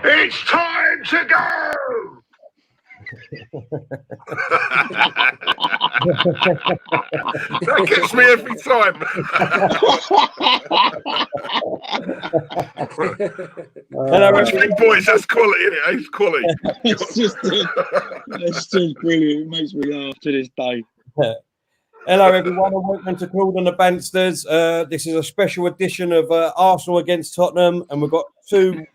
It's time to go! That gets me every time. That's big boys, that's quality, isn't it? It's quality. It's just brilliant. It makes me laugh to this day. Hello, everyone, and welcome to Claude and the Bansters. This is a special edition of Arsenal against Tottenham, and we've got two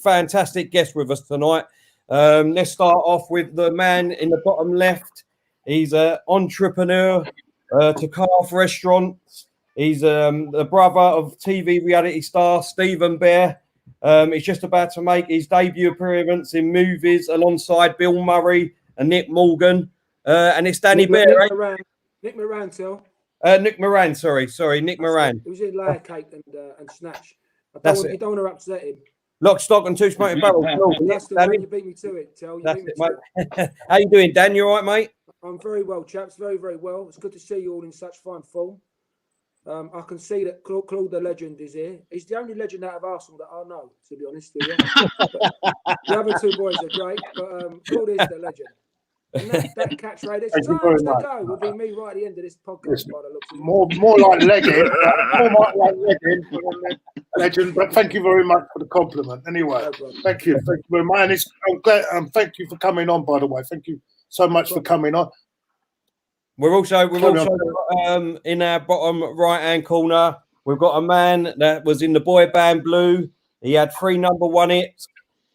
fantastic guests with us tonight. Let's start off with the man in the bottom left. He's an entrepreneur to Calf Restaurants. He's the brother of TV reality star Stephen Bear. He's just about to make his debut appearance in movies alongside Bill Murray and Nick Morgan. And it's Danny Bear. Nick Moran, tell. Nick Moran, sorry, Nick Moran. It was in layer cake and snatch. You don't want to upset him. Lock, stock, and two smoking barrels. That's the way you beat me to it, tell. That's it, mate. How you doing, Dan? You all right, mate? I'm very well, chaps. Very, very well. It's good to see you all in such fine form. I can see that Claude the legend is here. He's the only legend out of Arsenal that I know, to be honest with you. The other two boys are great, but Claude is the legend. And that catchphrase, it's time to go, will be me right at the end of this podcast. By the looks of it. More like legend, legend. But thank you very much for the compliment. Anyway, thank you very much. And I'm glad. Thank you for coming on. By the way, thank you so much for coming on. We're also in our bottom right hand corner. We've got a man that was in the Boyband Blue. He had 3 number 1 hits,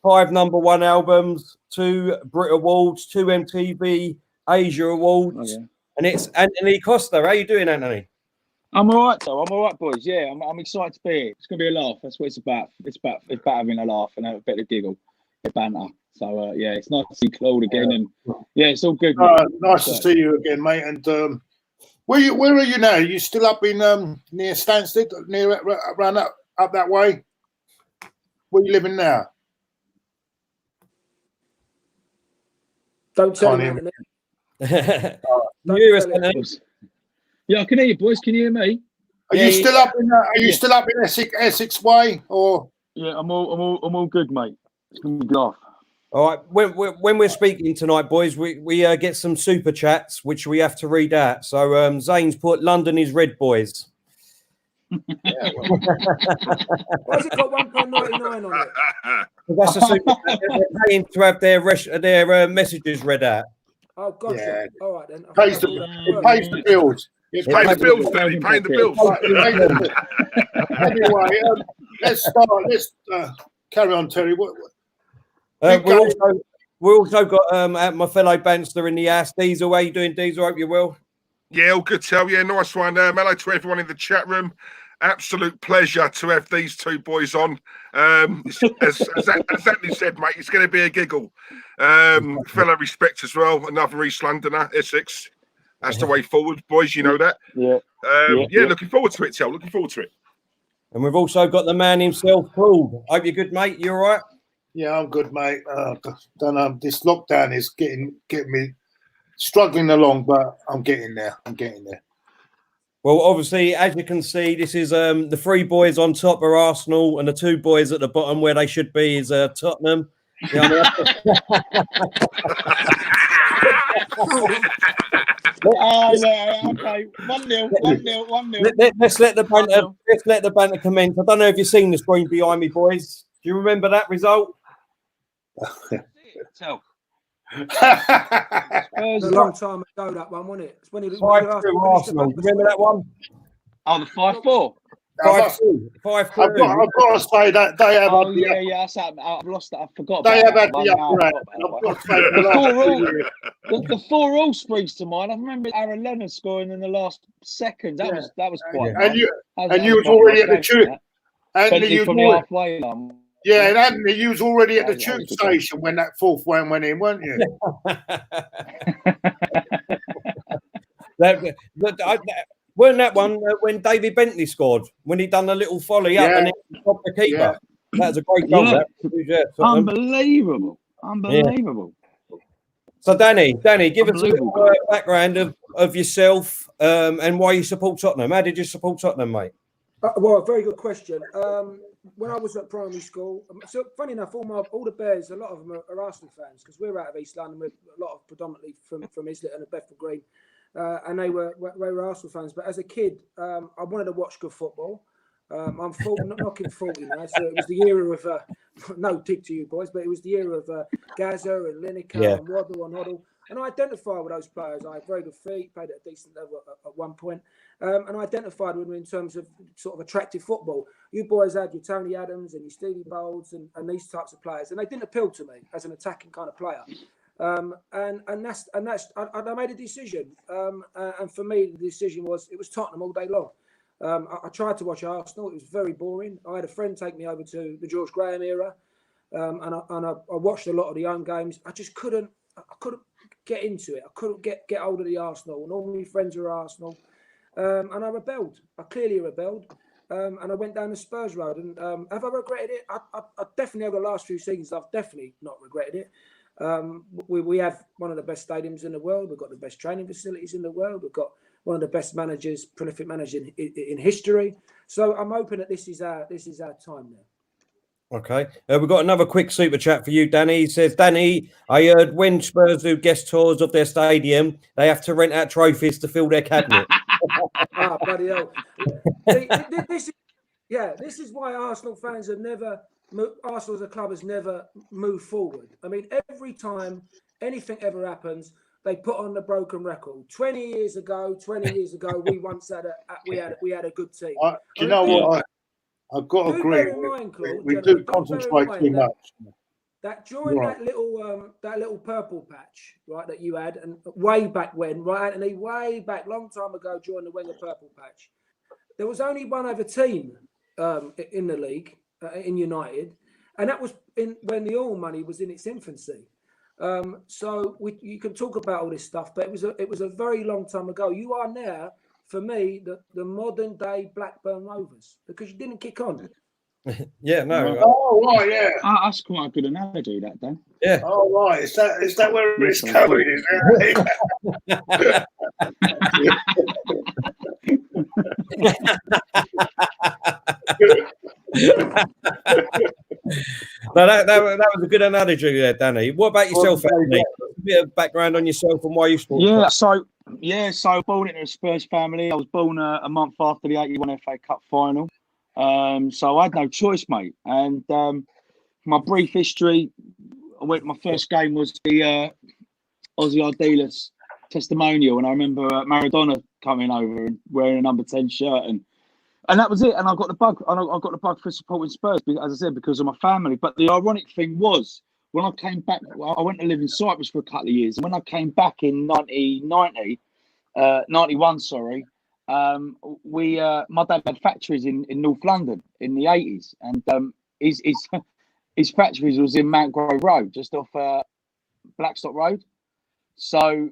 5 number 1 albums, 2 Brit Awards, 2 MTV Asia Awards, and it's Anthony Costa. How you doing, Anthony? I'm all right, though. I'm all right, boys. Yeah, I'm excited to be here. It's going to be a laugh. That's what it's about. It's about having a laugh and a bit of giggle, a banter. So, it's nice to see Claude again. And, it's all good. Nice to see you again, mate. And where are you now? Are you still up in near Stansted, around up that way? Where are you living now? Don't tell me. Yeah, I can hear you, boys. Can you hear me? Are you still up in? Are you still up in Essex way? Or I'm all good, mate. It's gonna be laugh. All right. When we're speaking tonight, boys, we get some super chats which we have to read out. So Zane's put London is red, boys. Why's it got £1.99 on it? That's a super chat. They're paying to have their messages read out. Oh, gotcha. Yeah. All right then. It pays the bills. It pays the bills, Danny. Paying the bills. Anyway, let's start. Let's carry on, Terry. We also got my fellow Bansta in the house, Diesel. How you doing, Diesel? Hope you're well. Yeah, all good, Tel. Yeah, nice one. Hello to everyone in the chat room. Absolute pleasure to have these two boys on. As Anthony said, mate, it's going to be a giggle. Fellow respect as well. Another East Londoner, Essex. That's the way forward, boys. You know that. Yeah. Looking forward to it, Tel. Looking forward to it. And we've also got the man himself, Claude. Hope you're good, mate. You all right? Yeah, I'm good, mate. Don't know. This lockdown is getting me struggling along, but I'm getting there. Well, obviously, as you can see, this is the 3 boys on top are Arsenal, and the 2 boys at the bottom where they should be is Tottenham. You know Okay. 1-0. Let's let the banter commence. I don't know if you've seen the screen behind me, boys. Do you remember that result? It was a long time ago, that one, wasn't it? It's when he was 5-2 Arsenal. Remember that one? Oh, the 5-4. 5-2. I've got to say that they have. I've lost that. I forgot. They have had the upgrade. The 4-all springs to mind. I remember Aaron Leonard scoring in the last second. That was quite. And you was already at the tube. And Anthony, you was already at the tube station when that 4th one went in, weren't you? Weren't that one when David Bentley scored, when he done a little volley up and he stopped the keeper? Yeah. That was a great goal. Unbelievable. Yeah. So, Danny, give us a little background of yourself and why you support Tottenham. How did you support Tottenham, mate? Well, very good question. when I was at primary school, so funny enough, all the Bears, a lot of them are Arsenal fans because we're out of East London. We're a lot of predominantly from Islington and Bethnal Green, and they were Arsenal fans. But as a kid, I wanted to watch good football. I'm 40, not knocking 40 now, so it was the era of no dig to you boys, but it was the era of Gaza and Lineker and Waddle and Hoddle. And I identified with those players. I had very good feet, played at a decent level at one point. And I identified with them in terms of sort of attractive football. You boys had your Tony Adams and your Stevie Bowles and these types of players. And they didn't appeal to me as an attacking kind of player. And that's I made a decision. And for me, the decision was, it was Tottenham all day long. I tried to watch Arsenal. It was very boring. I had a friend take me over to the George Graham era. And I watched a lot of the home games. I just couldn't get into it. I couldn't get hold of the Arsenal, and all my friends were Arsenal, and I rebelled. I clearly rebelled, and I went down the Spurs road. And have I regretted it? I definitely, over the last few seasons, I've definitely not regretted it. We have one of the best stadiums in the world. We've got the best training facilities in the world. We've got one of the best managers, prolific managers in history. So I'm hoping that this is our time now. Okay. We've got another quick super chat for you, Danny. He says, Danny, I heard when Spurs do guest tours of their stadium, they have to rent out trophies to fill their cabinet. Bloody hell. See, this is why Arsenal fans have never, Arsenal as a club has never moved forward. I mean, every time anything ever happens, they put on the broken record. 20 years ago, we once had a good team. Do you know what? I've got to agree. We do concentrate too much. That during that little purple patch, right, that you had, and way back when, right, Anthony, way back, long time ago, during the Wenger purple patch, there was only one other team in the league, in United, and that was when the oil money was in its infancy. So you can talk about all this stuff, but it was a very long time ago. You are now, for me, the modern day Blackburn Rovers, because you didn't kick on. Yeah, no. Oh, right, yeah. That's quite a good analogy, that, Dan. Yeah. Oh, right. Is that where it's going? Is it? No, that was a good analogy there, Danny. What about yourself, Anthony? A bit of background on yourself and why you sport. So born into a Spurs family. I was born a month after the 81 FA Cup final. So I had no choice, mate. And my brief history, my first game was the Ozzy Ardiles testimonial, and I remember Maradona coming over and wearing a number 10 shirt, and that was it. And I got the bug. I got the bug for supporting Spurs, as I said, because of my family. But the ironic thing was, when I came back, I went to live in Cyprus for a couple of years, and when I came back in 91, my dad had factories in North London in the 80s, and his factories was in Mount Grove Road, just off Blackstock Road. So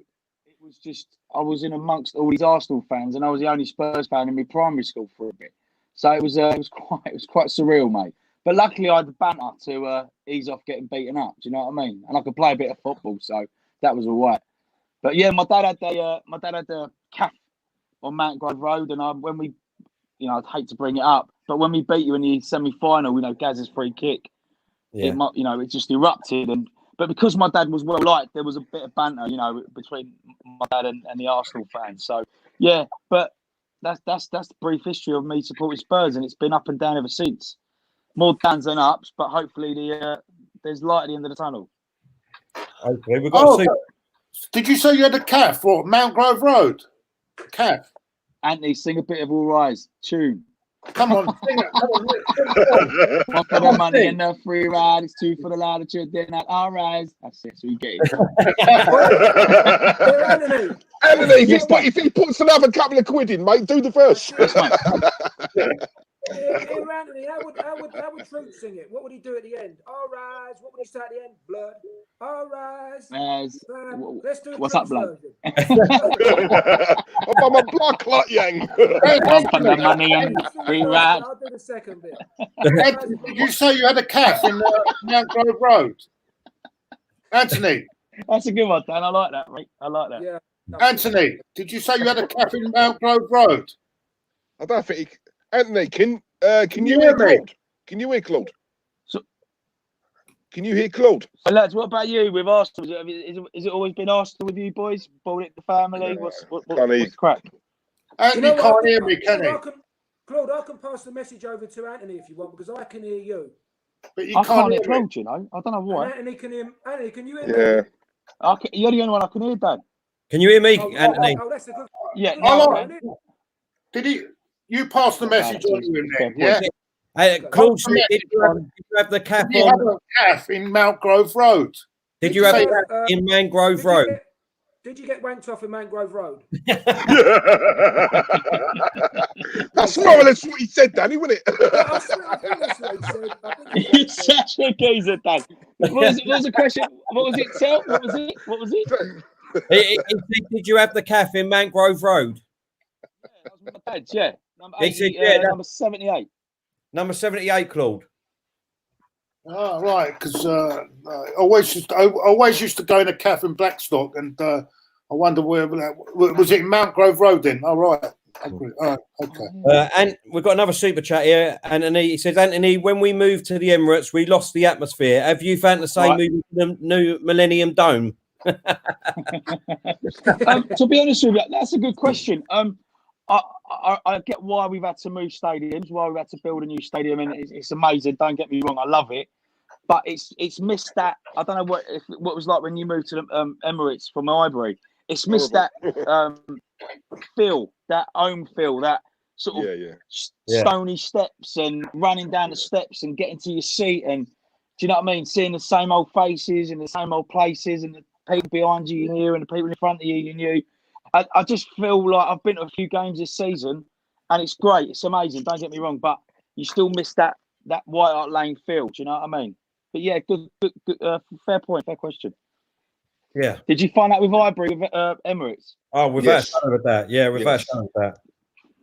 it was just, I was in amongst all these Arsenal fans, and I was the only Spurs fan in my primary school for a bit. So it was quite surreal, mate. But luckily I had the banter to ease off getting beaten up. Do you know what I mean? And I could play a bit of football, so that was all right. But yeah, my dad had a cafe on Mount Grove Road, and I'd hate to bring it up, but when we beat you in the semi-final, Gaz's free kick, it just erupted. But because my dad was well liked, there was a bit of banter, between my dad and the Arsenal fans. So yeah, but that's the brief history of me supporting Spurs, and it's been up and down ever since. More downs than ups, but hopefully there's light at the end of the tunnel. Okay, we've got to see. Did you say you had a calf or Mount Grove Road? Calf. Anthony, sing a bit of All Rise tune. Come on, sing it. One for the money and the free ride. It's two for the louder children at All Rise. That's it. So you get it. Anthony, if he puts another couple of quid in, mate, do the verse. That's fine. Hey, Anthony, how would Troop sing it? What would he do at the end? All rise. What would he say at the end? Blood. All rise. Let's do what's up, blood? I'm a blood clot, yang. One for the money and free ride. I'll do the second bit. Did you say you had a calf in Mount Grove Road? Anthony. That's a good one, Dan. I like that, mate. I like that. Yeah. Anthony, did you say you had a calf in Mount Grove Road? I don't think Anthony, can you hear me? Can you hear Claude? So- Can you hear Claude? So, lads, what about you with Arsenal? Is it always been Arsenal with you boys? Bought it the family? No, What's can't the crack? Anthony You know can't what? hear me, can he? Claude, I can pass the message over to Anthony if you want, because I can hear you. But you I can't hear hear me. Claude, you know. I don't know why. And Anthony can hear. Anthony, can you hear me? Yeah. You're the only one I can hear, Dan. Can you hear me, Oh, Anthony? Oh, that's a good. Yeah, good no, Hello. one, isn't it? Did he? You passed the message on to him then, Fair yeah? point. Claude, Come did you have the cap Did you have on? a calf in Mount Grove Road? Did you have say- the cap in Mangrove Road? Did you get wanked off in Mangrove Road? That's more or less what he said, Danny, wasn't it? I think that's what he said. I think he You're such a geezer, Dan. What was the question? What was it, Tel? What was it? He said, did you have the calf in Mangrove Road? Yeah, that was my dad's, yeah. Number He 80, said, yeah, that- number 78. Number 78, Claude. Oh, right, because I always used to go in a calf in Blackstock, and I wonder where was it in Mount Grove Road then? All right. Okay. And we've got another super chat here. Anthony, he says, Anthony, when we moved to the Emirates, we lost the atmosphere. Have you found the same moving to the new Millennium Dome? To be honest with you, that's a good question. I get why we've had to move stadiums, why we've had to build a new stadium, and it's amazing. Don't get me wrong, I love it, but it's missed that. I don't know what it was like when you moved to the Emirates from Highbury. It's missed that feel, that home feel, that sort of stony steps and running down the steps and getting to your seat, and do you know what I mean? Seeing the same old faces in the same old places, and the people behind you here and the people in front of you knew. I just feel like I've been to a few games this season, and it's great. It's amazing. Don't get me wrong, but you still miss that White Hart Lane feel. Do you know what I mean? But yeah, good fair point, fair question. Yeah. Did you find out with Highbury with Emirates? Oh, without shadow of that. Yeah, without shadow of that.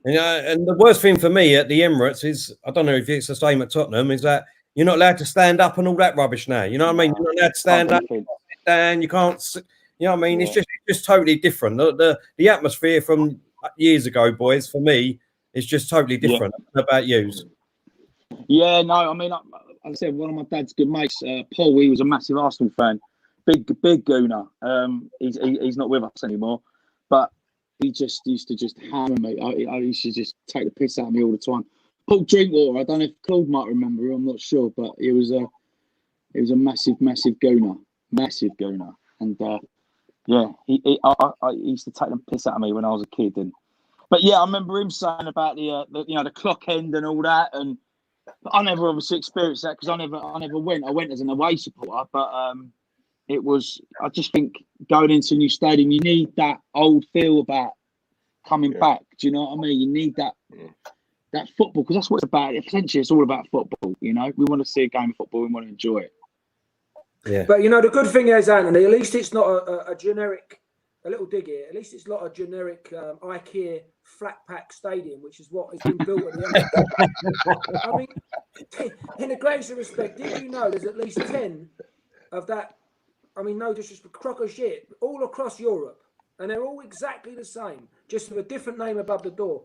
And the worst thing for me at the Emirates is, I don't know if it's the same at Tottenham, is that you're not allowed to stand up and all that rubbish now. You know what I mean? You're not allowed to stand up, sit down. You can't. You know what I mean? It's just totally different. The atmosphere from years ago, boys, for me, is just totally different. What about yous? Yeah, no, I mean, like I said, one of my dad's good mates, Paul, he was a massive Arsenal fan. Big Gooner. He's not with us anymore, but he just used to just hammer me. I used to just take the piss out of me all the time. Paul Drinkwater, I don't know if Claude might remember him, I'm not sure, but he was a massive Gooner. Massive Gooner. And I used to take the piss out of me when I was a kid. But yeah, I remember him saying about the clock end and all that, and I never obviously experienced that because I never went. I went as an away supporter, but I just think going into a new stadium, you need that old feel about coming back. Do you know what I mean? You need that football, because that's what it's about. Essentially, it's all about football. You know, we want to see a game of football. We want to enjoy it. Yeah. But the good thing is, Anthony, at least it's not a generic. A little dig here. At least it's not a generic IKEA flat pack stadium, which is what has been built at the end. I mean, in the greatest respect, did you know there's at least 10 of that? I mean, no disrespect, crock of shit, all across Europe, and they're all exactly the same, just with a different name above the door.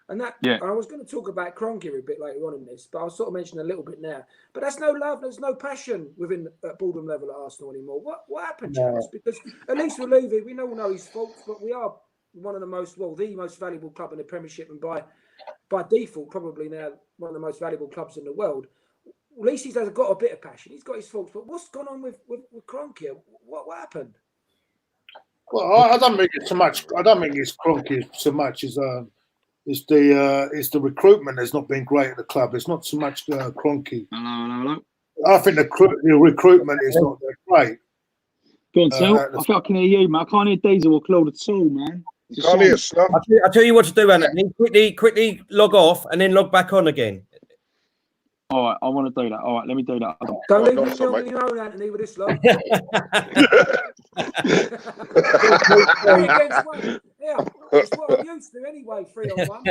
And that, I was going to talk about Kroenke a bit later on in this, but I'll sort of mention a little bit now. But that's no love, there's no passion within at Boredom level at Arsenal anymore. What happened, Charles? Because at least with Levy, we all know his faults, but we are one of the most valuable club in the Premiership, and by default, probably now one of the most valuable clubs in the world. At least he's got a bit of passion. He's got his faults, but what's gone on with Kroenke? What happened? Well, I don't think it's so much. I don't think it's Kroenke so much as it's the recruitment has not been great at the club. It's not so much Kroenke. Hello. I think the recruitment is not that great. Go on, Sal. I think I can hear you, man. I can't hear Diesel or Claude at all, man. Can't hear stuff. I'll tell you what to do, Anthony. Quickly log off and then log back on again. All right, I want to do that. All right, let me do that. Don't leave me on your own, Anthony, with this lot. Yeah, it's what I'm used to anyway, 3-on-1.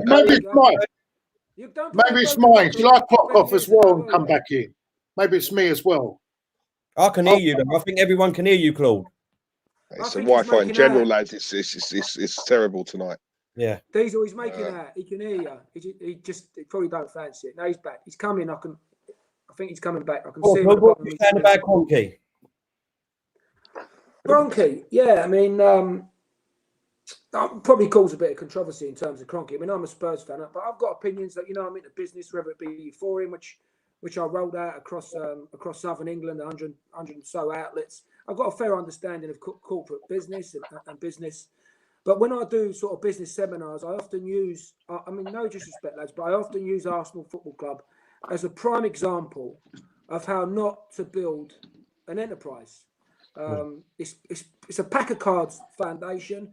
Maybe it's mine. Maybe it's mine. Shall I clock off as well and come back in? Maybe it's me as well. I can hear you, though. I think everyone can hear you, Claude. It's the Wi-Fi in general, lads. It's terrible tonight. Yeah. Diesel, he's making out. He can hear you. He probably don't fancy it. Now he's back. He's coming. I think he's coming back. I can see him at the What bottom are you of saying about Cronky? Kroenke, yeah, I mean, probably cause a bit of controversy in terms of Kroenke. I mean, I'm a Spurs fan, but I've got opinions that, I'm into business, whether it be for him, which I rolled out across southern England, 100 and so outlets. I've got a fair understanding of corporate business and business. But when I do sort of business seminars, I often use, I mean, no disrespect, lads, but I often use Arsenal Football Club as a prime example of how not to build an enterprise. It's a pack of cards foundation.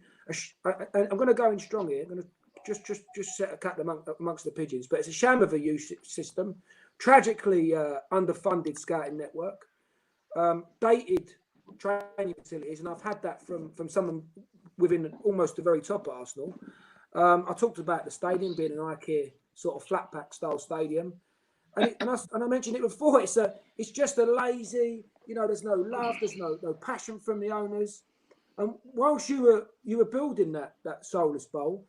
I'm going to go in strong here. I'm going to just set a cut amongst the pigeons. But it's a sham of a youth system, tragically underfunded scouting network, dated training facilities, and I've had that from someone within almost the very top of Arsenal. I talked about the stadium being an IKEA sort of flat pack style stadium, and I mentioned it before. It's just a lazy. There's no love, there's no passion from the owners. And whilst you were building that soulless bowl,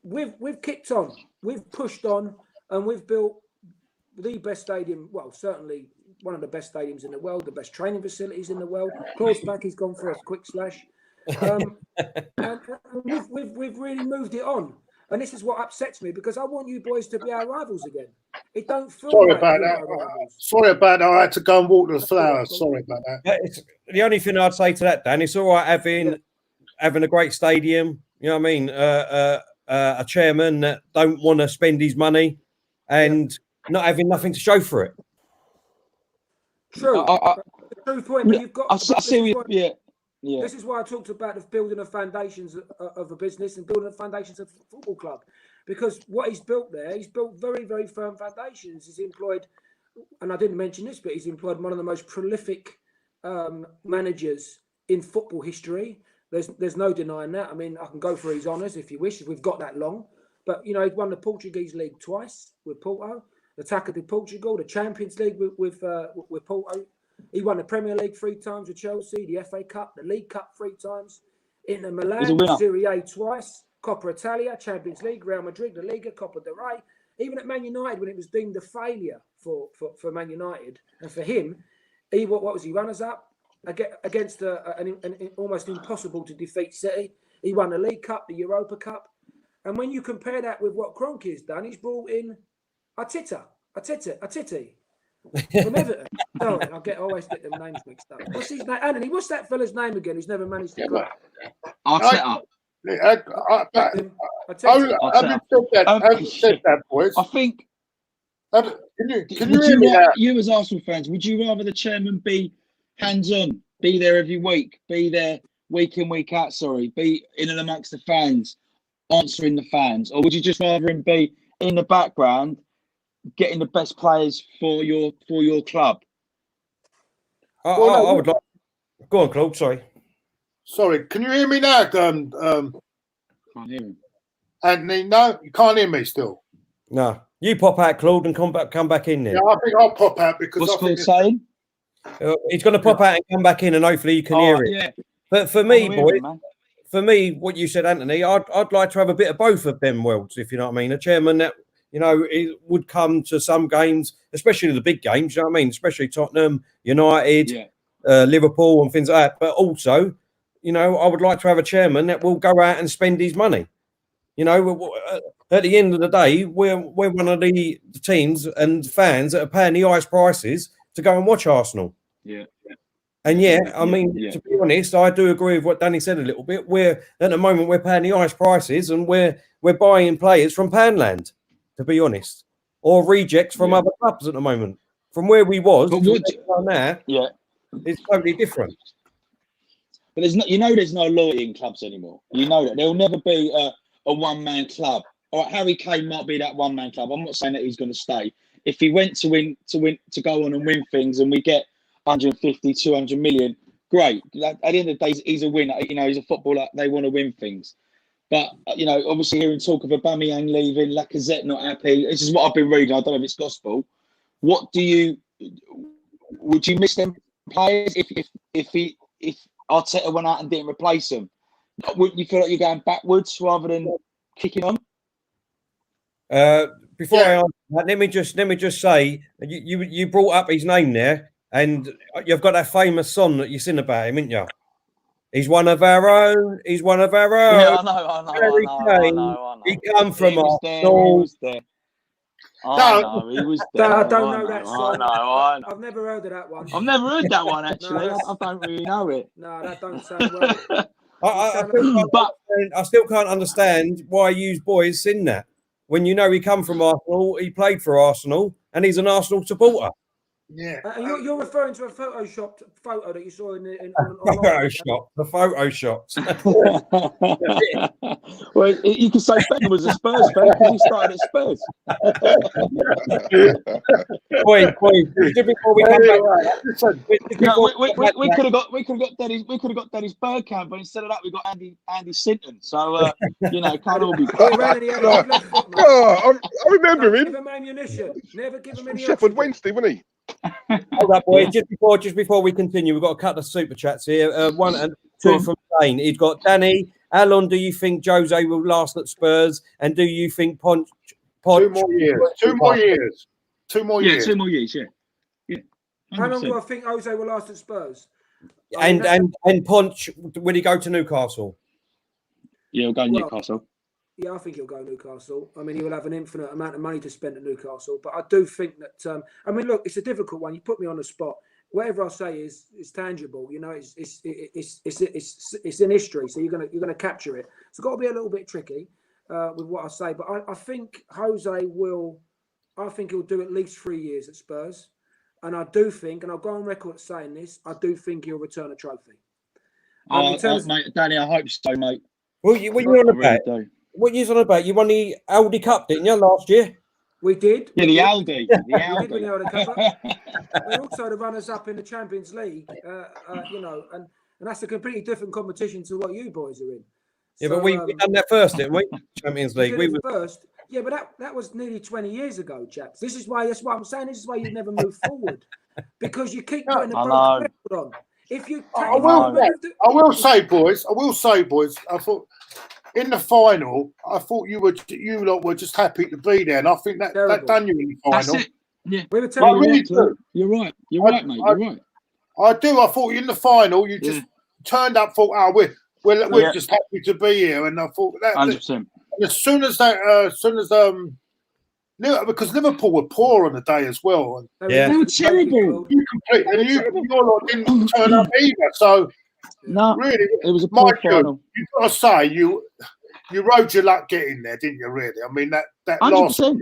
we've kicked on, we've pushed on, and we've built the best stadium. Well, certainly one of the best stadiums in the world, the best training facilities in the world. Claude's back, he's gone for a quick slash, and we've really moved it on. And this is what upsets me, because I want you boys to be our rivals again. It don't feel Sorry like about you're that. our rivals. Sorry about that. I had to go and water the flowers. Sorry about that. It's, the only thing I'd say to that, Dan, it's all right having a great stadium. You know what I mean? A chairman that don't want to spend his money and not having nothing to show for it. True. True point. But you've got. I see. Yeah. This is why I talked about the building of foundations of a business and building the foundations of a football club, because what he's built there, he's built very, very firm foundations. He's employed, and I didn't mention this, but he's employed one of the most prolific managers in football history. There's no denying that. I mean, I can go for his honours if you wish, if we've got that long. But he won the Portuguese league twice with Porto, the Taça de Portugal, the Champions League with Porto. He won the Premier League 3 times with Chelsea, the FA Cup, the League Cup 3 times, Inter Milan, Serie A twice, Coppa Italia, Champions League, Real Madrid, the Liga, Coppa del Rey. Even at Man United, when it was deemed a failure for Man United, and for him, what was he, runners-up against an almost impossible to defeat City. He won the League Cup, the Europa Cup. And when you compare that with what Kroenke has done, he's brought in Atiti from Everton. Sorry, I always get them names mixed up. What's his name? Anthony, what's that fella's name again who's never managed to club? Arteta. Having said that, boys, I think. can you hear me now? You as Arsenal fans, would you rather the chairman be hands-on, be there every week, be there week in, week out, be in and amongst the fans, answering the fans, or would you just rather him be in the background, getting the best players for your club? I would like. Go on, Claude. Sorry, can you hear me now? Can't hear him. Anthony, no, you can't hear me still. No, you pop out, Claude, and come back in there. Yeah, I think I'll pop out because what's Claude saying? He's going to pop out and come back in, and hopefully you can hear it. Yeah. But for me, what you said, Anthony, I'd like to have a bit of both of them worlds, if you know what I mean. A chairman that it would come to some games, especially the big games. You know what I mean, especially Tottenham, United, Liverpool, and things like that. But also, I would like to have a chairman that will go out and spend his money. At the end of the day, we're one of the teams and fans that are paying the highest prices to go and watch Arsenal. Yeah. And to be honest, I do agree with what Danny said a little bit. At the moment we're paying the highest prices, and we're buying players from Panland, to be honest, or rejects from other clubs at the moment. From where we was now, it's totally different. But there's no loyalty in clubs anymore. You know that there'll never be a one-man club. All right, Harry Kane might be that one-man club. I'm not saying that he's going to stay. If he went to go on and win things, and we get 150, 200 million, great. At the end of the day, he's a winner. He's a footballer. They want to win things. But, obviously hearing talk of Aubameyang leaving, Lacazette not happy. This is what I've been reading. I don't know if it's gospel. Would you miss them players if Arteta went out and didn't replace them? Wouldn't you feel like you're going backwards rather than kicking on. Before I answer that, let me just say you brought up his name there, and you've got that famous song that you sing about him, haven't you? He's one of our own. He's one of our own. Yeah, I know. He come from He was there. I know, he was there. I don't know that song. I know. I've never heard of that one. I've never heard that one, actually. No, I don't really know it. No, that don't sound well. I still can't understand why you boys sing that. When you know he come from Arsenal, he played for Arsenal, and he's an Arsenal supporter. Yeah. And you're referring to a photoshopped photo that you saw in The Photoshopped. Well, you could say Ben was a Spurs fan because he started at Spurs. Wait, just before we come back, we could have got Dennis Bergkamp, but instead of that, we got Andy Sinton. So it can't all be. I remember him. Give him ammunition. Never give him any. Sheffield Wednesday, wasn't he? Hold up, boys. Just before we continue, we've got a couple of super chats here. One and two from Shane. He's got Danny. How long do you think Jose will last at Spurs? And do you think Ponch 2 more years? 2 more years. 2 more years. 2 more years. Yeah. How long do I think Jose will last at Spurs? And Ponch, will he go to Newcastle? Yeah, he'll go to Newcastle. Yeah, I think he'll go Newcastle. I mean, he will have an infinite amount of money to spend at Newcastle. But I do think that, look, it's a difficult one. You put me on the spot. Whatever I say is tangible. You know, it's in history. So you're gonna capture it. So it's got to be a little bit tricky with what I say. But I think Jose will. I think he'll do at least 3 years at Spurs. And I do think, and I'll go on record saying this, I do think he'll return a trophy. Mate, Danny, I hope so, mate. What you on about? What you on about? You won the Aldi Cup, didn't you, last year? We did. Yeah, the Aldi. We won the Aldi Cup. We're also the runners-up in the Champions League, and that's a completely different competition to what you boys are in. Yeah, but we done that first, didn't we? Champions League. We were first. Yeah, but that was nearly 20 years ago, chaps. That's what I'm saying. This is why you never move forward, because you keep putting the broken record on. If you, I will say, boys. I thought in the final, I thought you lot were just happy to be there, and I think that done you in the final. That's it. Yeah, we were telling You're right. You're right, mate. You're right. I do. I thought in the final, you just turned up. Thought, we're just happy to be here, and I thought that 100%. As soon as because Liverpool were poor on the day as well. They were terrible. Your lot didn't turn up either. So no, really, it was a poor final. You've got to say you rode your luck getting there, didn't you? Really, I mean that 100%.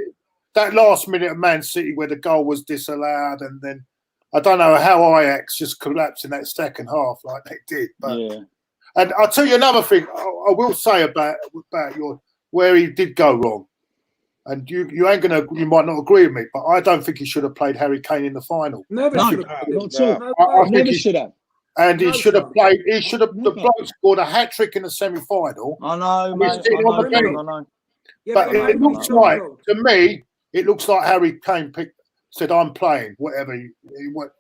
last minute of Man City where the goal was disallowed, and then I don't know how Ajax just collapsed in that second half like they did. But and I'll tell you another thing. I will say about where he did go wrong. And you might not agree with me, but I don't think he should have played Harry Kane in the final. Never should have. And he should have played. He should have. The bloke scored a hat trick in the semi-final. I know, mate. I know. But it looks like, to me, it looks like Harry Kane said, "I'm playing whatever he went."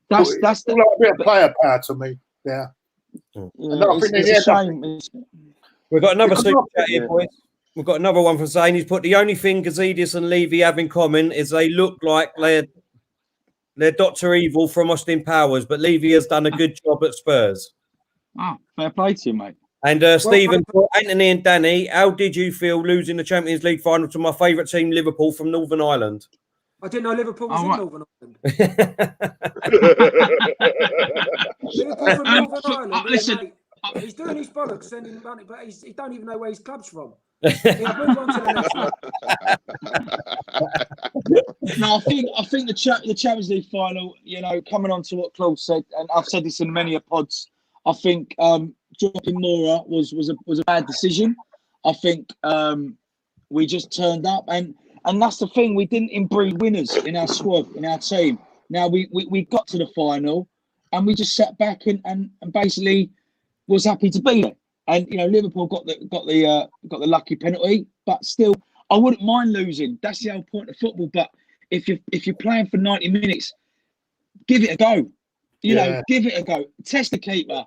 That's like a bit of player power to me. Yeah. It's a shame. We've got another super chat here, boys. We've got another one from Zane. He's put the only thing Gazidis and Levy have in common is they look like they're Dr. Evil from Austin Powers, but Levy has done a good job at Spurs. Oh, fair play to you, mate. And Stephen, Anthony and Danny, how did you feel losing the Champions League final to my favourite team, Liverpool, from Northern Ireland? I didn't know Liverpool was in Northern Ireland. Liverpool from Northern Ireland. Listen. Mate, he's doing his bollocks, sending money, but he don't even know where his club's from. Move on to the next one. No, I think the Champions League final, coming on to what Claude said, and I've said this in many a pods, I think dropping Mora was a bad decision. I think we just turned up, and that's the thing, we didn't inbreed winners in our squad, in our team. Now we got to the final, and we just sat back and basically was happy to be there. And Liverpool got the lucky penalty, but still, I wouldn't mind losing. That's the whole point of football. But if you're playing for 90 minutes, give it a go. Give it a go. Test the keeper.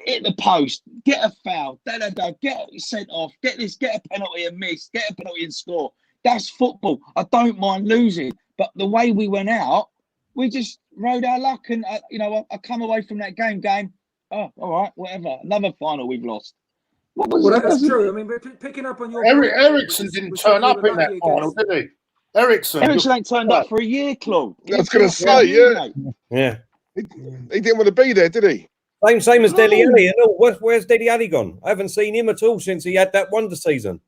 hit the post, get a foul, get sent off, get a penalty and miss, get a penalty and score. That's football. I don't mind losing, but the way we went out, we just rode our luck. And I come away from that game going, oh, all right, whatever. Another final we've lost. Well, that's true. I mean, picking up on your Ericsson didn't turn up in that final, did he? Ericsson ain't turned up for a year, Claude. I was going to say, yeah. He didn't want to be there, did he? Same as Dele Alli. Where's Dele Alli gone? I haven't seen him at all since he had that wonder season.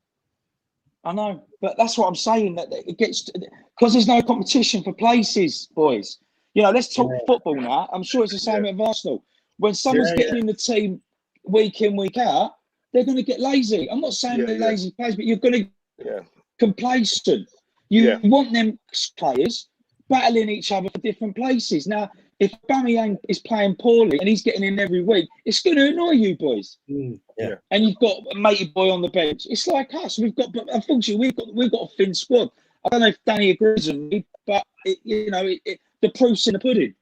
I know, but that's what I'm saying. That it gets because there's no competition for places, boys. Let's talk football now. I'm sure it's the same at Arsenal. When someone's getting in the team week in, week out, they're going to get lazy. I'm not saying they're lazy players, but you're going to complacent. You want them players battling each other for different places. Now, if Aubameyang is playing poorly and he's getting in every week, it's going to annoy you boys. Yeah. And you've got a matey boy on the bench. It's like us. Unfortunately, we've got a thin squad. I don't know if Danny agrees with me, but the proof's in the pudding.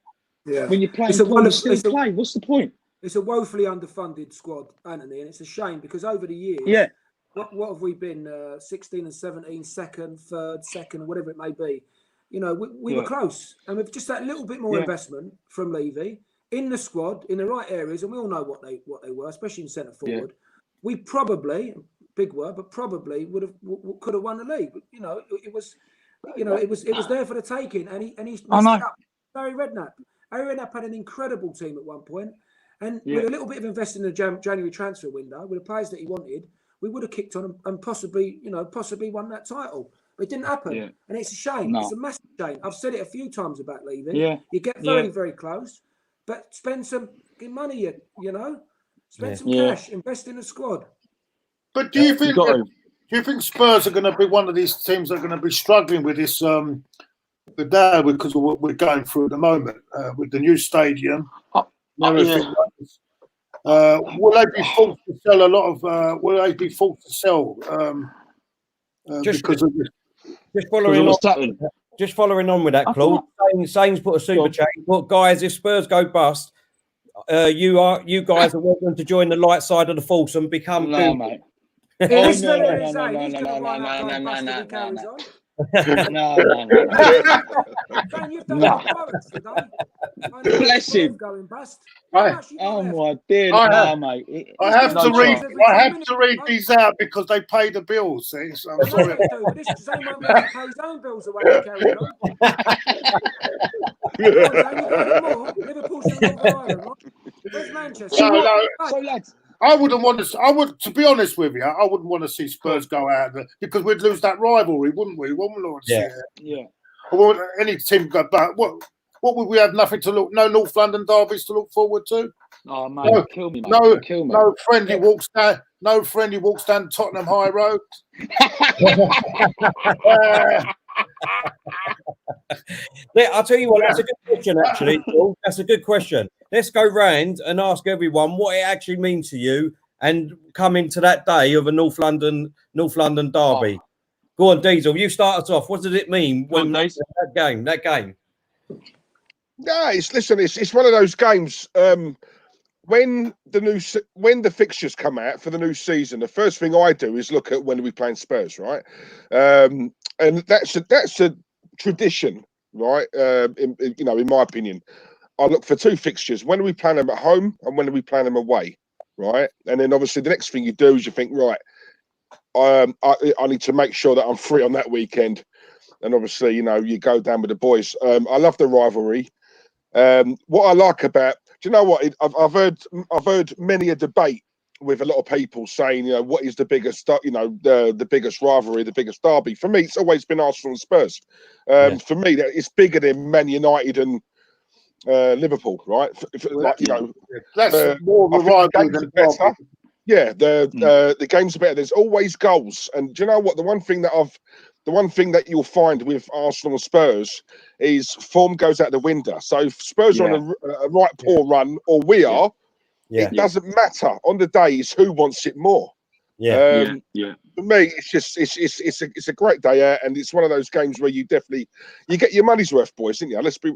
Yeah. When you're playing, what's the point? It's a woefully underfunded squad, Anthony, and it's a shame because over the years, what have we been? 16 and 17, second, third, second, whatever it may be. We were close, and with just that little bit more investment from Levy in the squad, in the right areas, and we all know what they were, especially in centre forward. We probably, big word, but probably could have won the league. But, it was there for the taking, and he's messed it up. Harry Redknapp had an incredible team at one point, and with a little bit of investing in the January transfer window, with the players that he wanted, we would have kicked on and possibly won that title. But it didn't happen, and it's a shame. No. It's a massive shame. I've said it a few times about Levy. Yeah. You get very, very close, but spend some money. Spend some cash, invest in a squad. But do you think Spurs are going to be one of these teams that are going to be struggling with this? Because of what we're going through at the moment with the new stadium. Will they be forced to sell a lot of? Will they be forced to sell because of this? Just following on with that, Claude. Sainz put a super chat. But guys, if Spurs go bust, you guys are welcome to join the light side of the force and become. No, mate. No. Bless him. Oh my dear, mate. I have to read these out because they pay the bills. See? So I'm sorry. This is the same one where he pays his own bills away and carries on. Liverpool should go Ireland, right? Where's Manchester? So lads. I wouldn't want to be honest with you, I wouldn't want to see Spurs go out there because we'd lose that rivalry, wouldn't we? Wouldn't we want to see it? Yeah. Or any team go back. What would we have? Nothing to look, no North London derbies to look forward to? Oh man, kill me, mate. Kill me. No friend who walks down Tottenham High Road. I'll tell you what, that's a good question, actually. Paul. That's a good question. Let's go round and ask everyone what it actually means to you and come into that day of a North London derby. Go on, Diesel, you start us off. What does it mean when that game? Yeah, it's one of those games. When the fixtures come out for the new season, the first thing I do is look at when are we playing Spurs, right? And that's a tradition, right? In my opinion, I look for two fixtures. When are we playing them at home and when are we playing them away, right? And then obviously the next thing you do is you think, right, I need to make sure that I'm free on that weekend. And obviously, you go down with the boys. I love the rivalry. What I like about, do you know what? I've heard many a debate with a lot of people saying, what is the biggest, the biggest rivalry, the biggest derby? For me, it's always been Arsenal and Spurs. For me, it's bigger than Man United and Liverpool, right? That's more of a rivalry than better. Yeah, the games are better. There's always goals, and do you know what? The one thing that you'll find with Arsenal and Spurs is form goes out the window. So if Spurs are on a right poor run, or we are, it doesn't matter. On the day, it's who wants it more. For me, it's a great day out, and it's one of those games where you get your money's worth, boys, didn't you? Let's be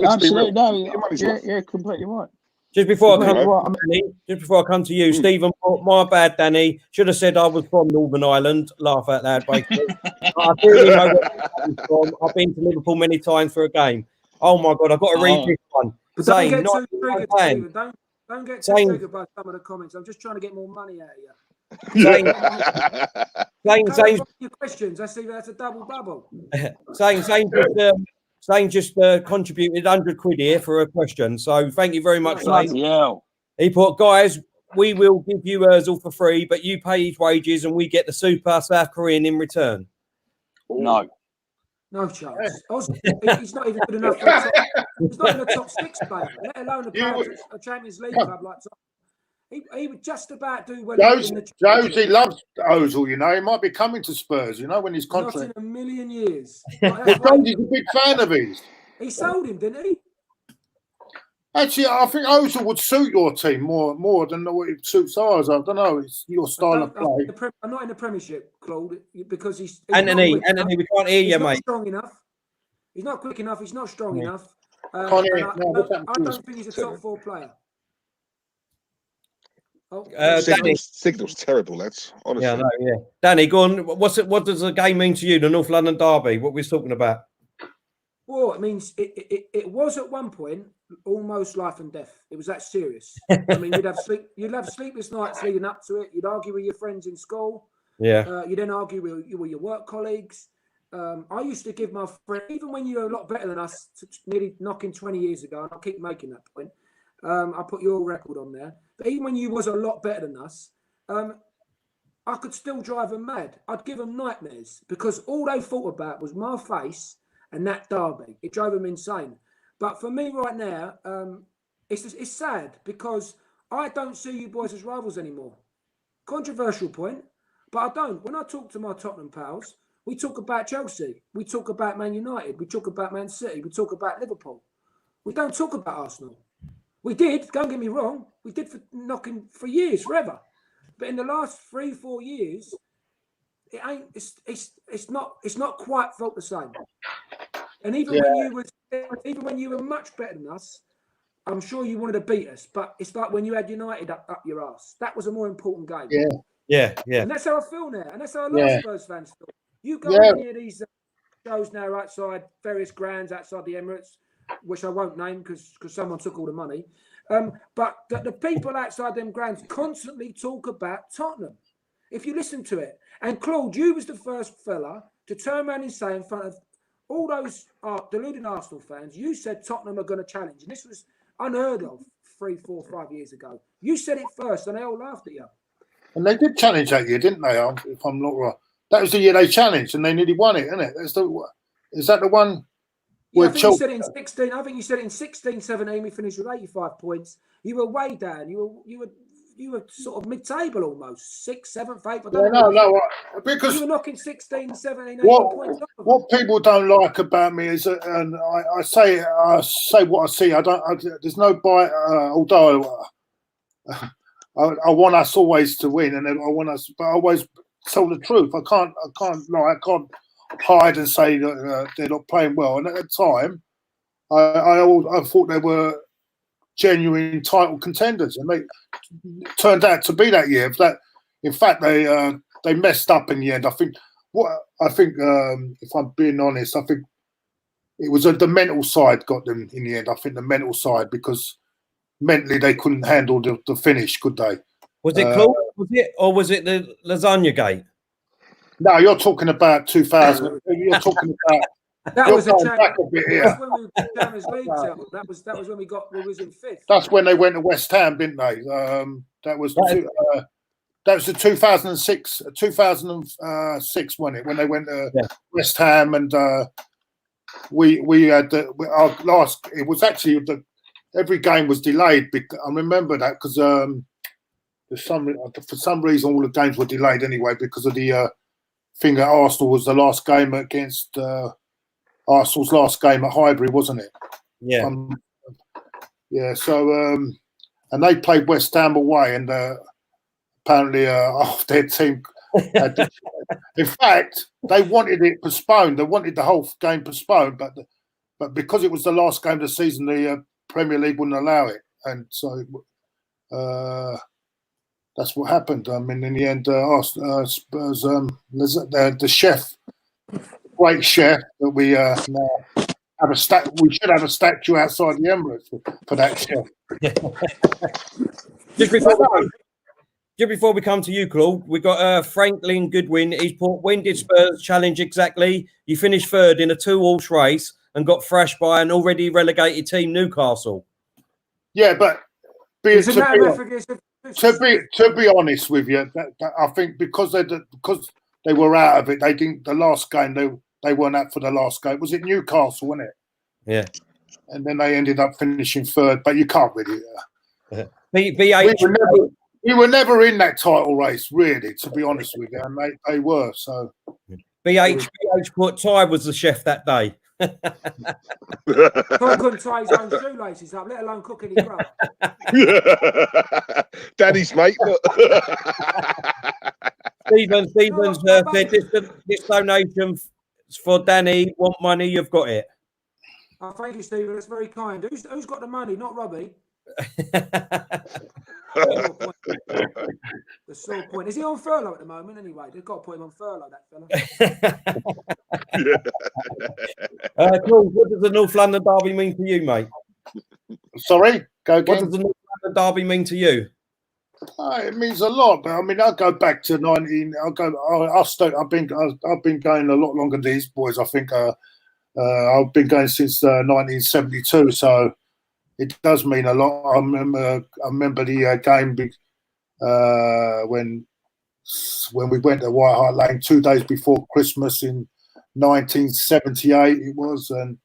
absolutely. No, you're completely right. Just before I come, Right. Danny, just before I come to you, Stephen, my bad, Danny. Should have said I was from Northern Ireland. Laugh out loud, basically. I clearly know where I'm from. I've been to Liverpool many times for a game. Oh my God, I've got to read this one. But don't Zane, get not too triggered, fan. Stephen. Don't get too Zane. triggered by some of the comments. I'm just trying to get more money out of you. Zane, Clarify your questions. That's a double bubble. Zane just contributed 100 quid here for a question. So thank you very much, Zane. Bloody hell. He put, guys, we will give you Ozil for free, but you pay his wages and we get the super South Korean in return. No. No chance. He's not even good enough. He's not even a top 6 player, let alone a Champions League club like that. He would just about do well. Josie loves Ozil, you know. He might be coming to Spurs, you know, when his contract. Not in a million years. Josie's a big fan of his. He sold him, didn't he? Actually, I think Ozil would suit your team more than what it suits ours. I don't know. It's your style of play. I'm not in the Premiership, Claude, because he's Anthony, we can't hear you, mate. He's not strong enough. He's not quick enough. He's not strong enough. I don't think he's a top 4 player. Signal's terrible, lads. Honestly. Yeah, no, yeah. Danny, go on. What does the game mean to you? The North London derby? What we're talking about? Well, it means it was at one point almost life and death. It was that serious. I mean, you'd have sleepless nights leading up to it. You'd argue with your friends in school. Yeah. You then argue with your work colleagues. I used to give my friend, even when you were a lot better than us, nearly knocking 20 years ago, and I'll keep making that point. I put your record on there. But even when you was a lot better than us, I could still drive them mad. I'd give them nightmares because all they thought about was my face and that derby. It drove them insane. But for me right now, it's sad because I don't see you boys as rivals anymore. Controversial point, but I don't. When I talk to my Tottenham pals, we talk about Chelsea. We talk about Man United. We talk about Man City. We talk about Liverpool. We don't talk about Arsenal. We did, don't get me wrong, we did for years, forever. But in the last 3-4 years, it's not quite felt the same. And even when you were much better than us, I'm sure you wanted to beat us. But it's like when you had United up your ass. That was a more important game. Yeah. And that's how I feel now. And that's how a lot of Spurs fans feel. You go in here these shows now outside various grounds outside the Emirates, which I won't name because someone took all the money. But the people outside them grounds constantly talk about Tottenham. If you listen to it. And Claude, you was the first fella to turn around and say in front of all those deluded Arsenal fans, you said Tottenham are going to challenge. And this was unheard of 3, 4, 5 years ago. You said it first and they all laughed at you. And they did challenge that year, didn't they? If I'm not wrong. That was the year they challenged and they nearly won it, isn't it? Is that the one? Yeah, I think you said it in 16. I think you said it in 16, 17. We finished with 85 points. You were way down. You were sort of mid-table almost, 6th, 7th, 8th. No, because you were knocking 16, 17, 18 points off. What people don't like about me is, and I say what I see. There's no bite. Although I want us always to win, and I want us, but I always tell the truth. I can't lie. I can't hide and say that they're not playing well. And at the time, I thought they were genuine title contenders, and they turned out to be that year. In fact, they messed up in the end. I think if I'm being honest, I think it was the mental side got them in the end. I think the mental side, because mentally they couldn't handle the finish, could they? Was it Claude? Or was it the lasagna gate? No, you're talking about 2000. You're talking about. That was back a bit here. That's when we were Champions League. That was when we was in 5th. That's when they went to West Ham, didn't they? That was the 2006, wasn't it? When they went to West Ham, and we had our last. It was actually every game was delayed. I remember that because for some reason all the games were delayed anyway because of the thing at Arsenal was the last game against. Arsenal's last game at Highbury, wasn't it? Yeah. So, and they played West Ham away, and apparently their team had in fact, they wanted it postponed. They wanted the whole game postponed, but because it was the last game of the season, the Premier League wouldn't allow it. and so that's what happened. I mean, in the end, Spurs, the chef, great chef that we now have we should have a statue outside the Emirates for that chef. Just before we come to you, Claude, we got Franklin Goodwin. He's put, when did Spurs challenge exactly? You finished third in a 2-horse race and got thrashed by an already relegated team, Newcastle. Yeah, but to be honest with you, I think because they were out of it, they didn't. The last game they weren't out for the last game. Was it Newcastle, wasn't it? Yeah. And then they ended up finishing third, but you can't really. We were never in that title race, really, to be honest with you, and they were. So BH put Ty was the chef that day. Tom couldn't tie his own shoelaces up, let alone cook any grub. Daddy's mate. Stephen's said this donation for Danny. Want money? You've got it. Oh, thank you, Stephen. That's very kind. Who's got the money? Not Robbie. The sore point. Is he on furlough at the moment? Anyway, they've got to put him on furlough. That fella. Claude, what does the North London derby mean to you, mate? Sorry, go again. What does the North London derby mean to you? It means a lot, but I mean, I'll go back to 19. I've been going a lot longer than these boys. I think I've been going since 1972, so it does mean a lot. I remember the game when we went to White Hart Lane 2 days before Christmas in 1978. It was, and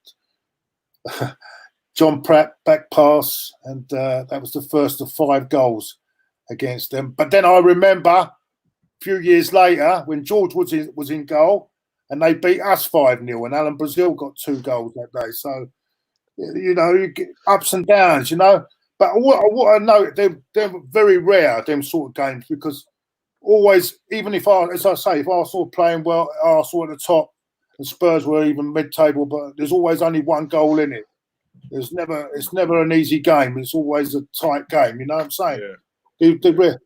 John Pratt back pass, and that was the first of 5 goals against them. But then I remember a few years later when George was in goal, and they beat us 5-0, and Alan Brazil got 2 goals that day. So, you know, you get ups and downs, you know. But what I know, they're very rare, them sort of games, because always, even if Arsenal were playing well, Arsenal at the top, and Spurs were even mid-table, but there's always only 1 goal in it. It's never an easy game. It's always a tight game. You know what I'm saying? Yeah. They're rare.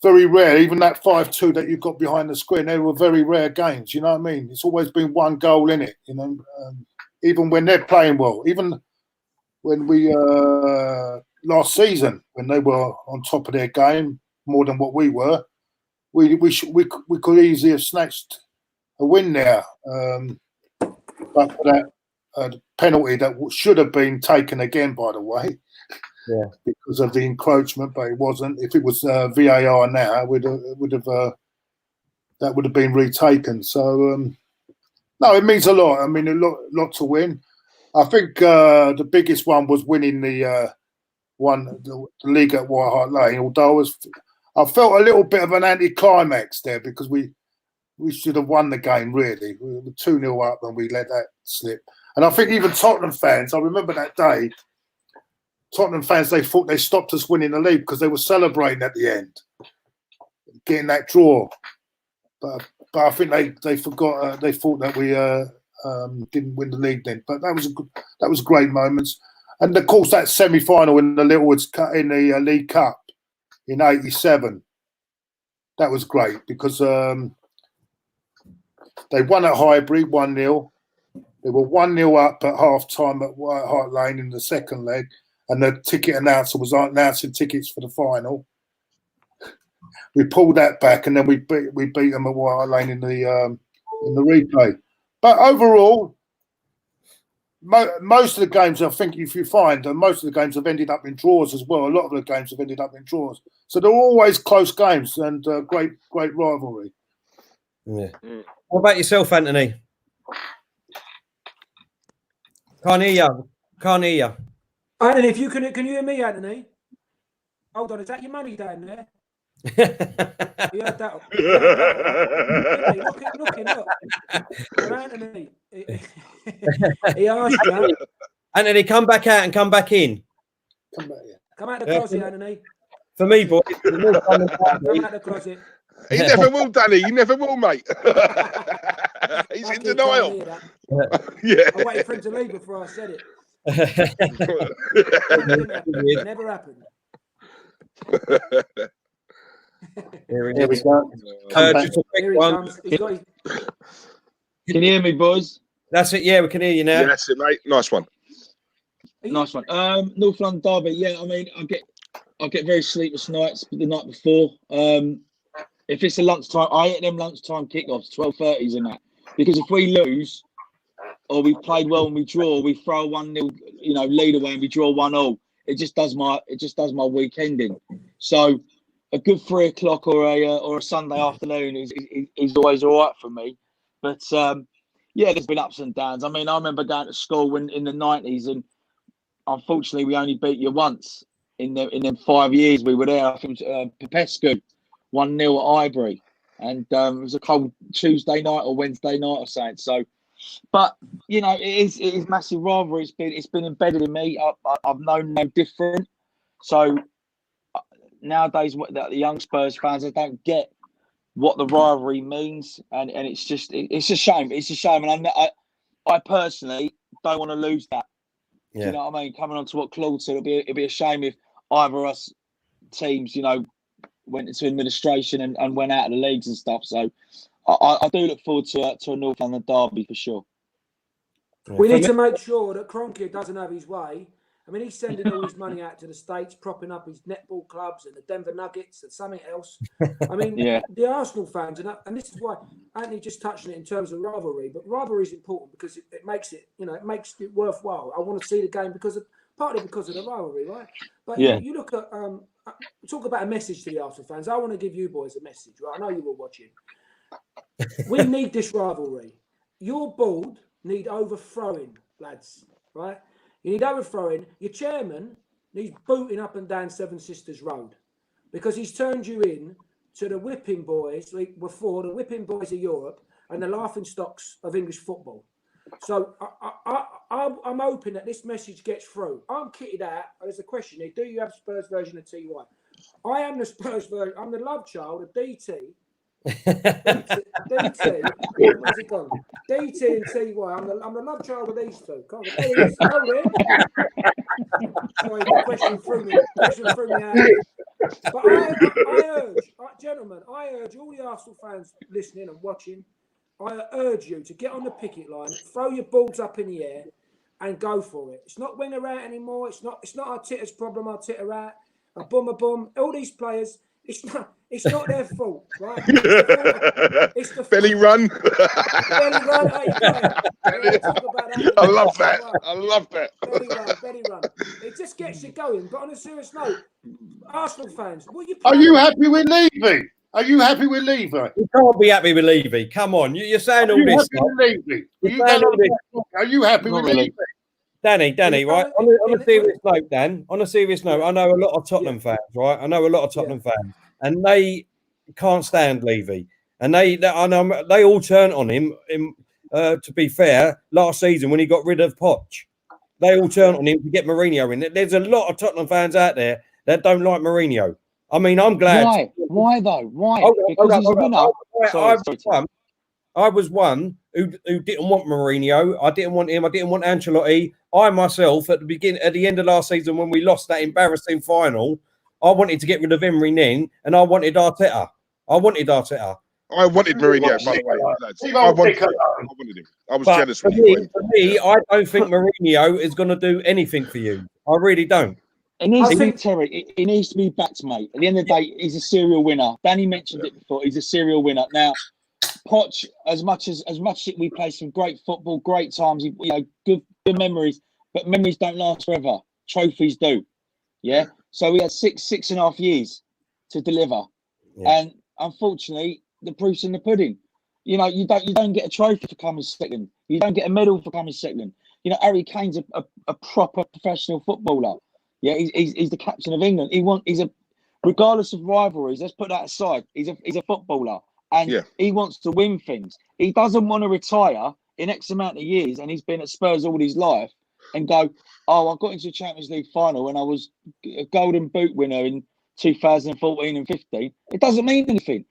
Very rare. Even that 5-2 that you got behind the screen, they were very rare games. You know what I mean? It's always been 1 goal in it. You know, even when they're playing well. Even when we last season, when they were on top of their game more than what we were, we could easily have snatched a win there. But for that penalty that should have been taken again, by the way. Yeah, because of the encroachment, but it wasn't. If it was VAR now, that would have been retaken. So no, it means a lot. I mean, a lot to win. I think the biggest one was winning the league at White Hart Lane. Although I felt a little bit of an anticlimax there, because we should have won the game. Really, we were 2-0 up and we let that slip. And I think even Tottenham fans, I remember that day. Tottenham fans, they thought they stopped us winning the league because they were celebrating at the end, getting that draw. But I think they forgot. They thought that we didn't win the league then. But that was great moments. And of course, that semi-final in the Littlewoods in the League Cup in '87, that was great because they won at Highbury 1-0. They were 1-0 up at half time at White Hart Lane in the second leg. And the ticket announcer was announcing tickets for the final. We pulled that back, and then we beat them at White Hart Lane in the replay. But overall, most of the games, I think, if you find, most of the games have ended up in draws as well. A lot of the games have ended up in draws, so they're always close games and great rivalry. Yeah. What about yourself, Anthony? Can't hear you. Anthony, if you can you hear me, Anthony? Hold on, is that your money down there? You heard that? Look. Anthony, he asked you. Anthony, come back out and come back in. Come out the closet, Anthony. For me, boy. Come out the closet. He never will, Danny. You never will, mate. He's in denial. Yeah. I waited for him to leave before I said it. It never happened. Here we go. Just a quick Here he one. comes. He's got his... Can you hear me, boys? That's it. Yeah, we can hear you now. Yeah, that's it, mate. Nice one. Nice one. North London derby. Yeah, I mean, I get very sleepless nights the night before. If it's a lunchtime, I hit them lunchtime kickoffs, 12:30s and that. Because if we lose or we played well and we draw, we throw 1-0, lead away and we draw 1-1. It just does my weekending. So a good 3 o'clock or a Sunday afternoon is always all right for me. But yeah, there's been ups and downs. I mean, I remember going to school in the 90s, and unfortunately, we only beat you once in them 5 years we were there. I think it was Popescu, 1-0 at Highbury, and it was a cold Tuesday night or Wednesday night or something. So, but it is massive rivalry. It's been embedded in me. I've known no different. So nowadays, the young Spurs fans, they don't get what the rivalry means, and it's a shame. It's a shame, and I personally don't want to lose that. Yeah. You know what I mean? Coming on to what Claude said, it'd be a shame if either of us teams, went into administration and went out of the leagues and stuff. So I do look forward to a North London derby for sure. We need to make sure that Kroenke doesn't have his way. I mean, he's sending all his money out to the States, propping up his netball clubs and the Denver Nuggets and something else. I mean, the Arsenal fans, and this is why Anthony just touched on it in terms of rivalry, but rivalry is important because it makes it, it makes it worthwhile. I want to see the game partly because of the rivalry, right? But you look at, talk about a message to the Arsenal fans. I want to give you boys a message, right? I know you were watching. We need this rivalry. Your board need overthrowing, lads, right? You need overthrowing. Your chairman needs booting up and down Seven Sisters Road because he's turned you in to the whipping boys, the whipping boys of Europe and the laughing stocks of English football. So I'm hoping that this message gets through. I'm kitted out. There's a question here. Do you have Spurs version of TY? I am the Spurs version. I'm the love child of DT. DT, where's it gone? DT and TY. I'm the love child of these two. Can't get Sorry, the question threw me out. But I urge, gentlemen, I urge all the Arsenal fans listening and watching, I urge you to get on the picket line, throw your balls up in the air, and go for it. It's not winger out anymore. It's not Arteta's problem. Arteta out. A bum. All these players. It's not their fault, right? It's the Belly run. Belly run. I love that. I love that. Belly run. It just gets you going. But on a serious note, Arsenal fans, what are you happy with Levy? Are you happy with Levy? You can't be happy with Levy. Come on, you're saying all this. Are you happy with Levy? Danny, right? On a serious note, Dan. On a serious note, I know a lot of Tottenham fans, right? I know a lot of Tottenham fans, and they can't stand Levy, and they all turned on him. To be fair, last season when he got rid of Poch, they all turned on him to get Mourinho in. There's a lot of Tottenham fans out there that don't like Mourinho. I mean, I'm glad. Why? Why though? Why? Because he's a winner. I was one who didn't want Mourinho. I didn't want him. I didn't want Ancelotti. I myself, at the end of last season when we lost that embarrassing final, I wanted to get rid of Emery then, and I wanted Arteta. I wanted Mourinho, by the way. I wanted him. I was jealous for me, I don't think Mourinho is going to do anything for you. I really don't. It needs to be Terry. It needs to be backed, mate. At the end of the day, he's a serial winner. Danny mentioned it before. He's a serial winner. Now, Poch, as much as we play some great football, great times, good memories, but memories don't last forever. Trophies do. Yeah. So we had 6.5 years to deliver, and unfortunately, the proof's in the pudding. You don't get a trophy for coming second. You don't get a medal for coming second. Harry Kane's a proper professional footballer. Yeah, he's the captain of England. Regardless of rivalries, let's put that aside. He's a footballer, and he wants to win things. He doesn't want to retire in X amount of years, and he's been at Spurs all his life, and go, I got into the Champions League final when I was a Golden Boot winner in 2014 and 15. It doesn't mean anything.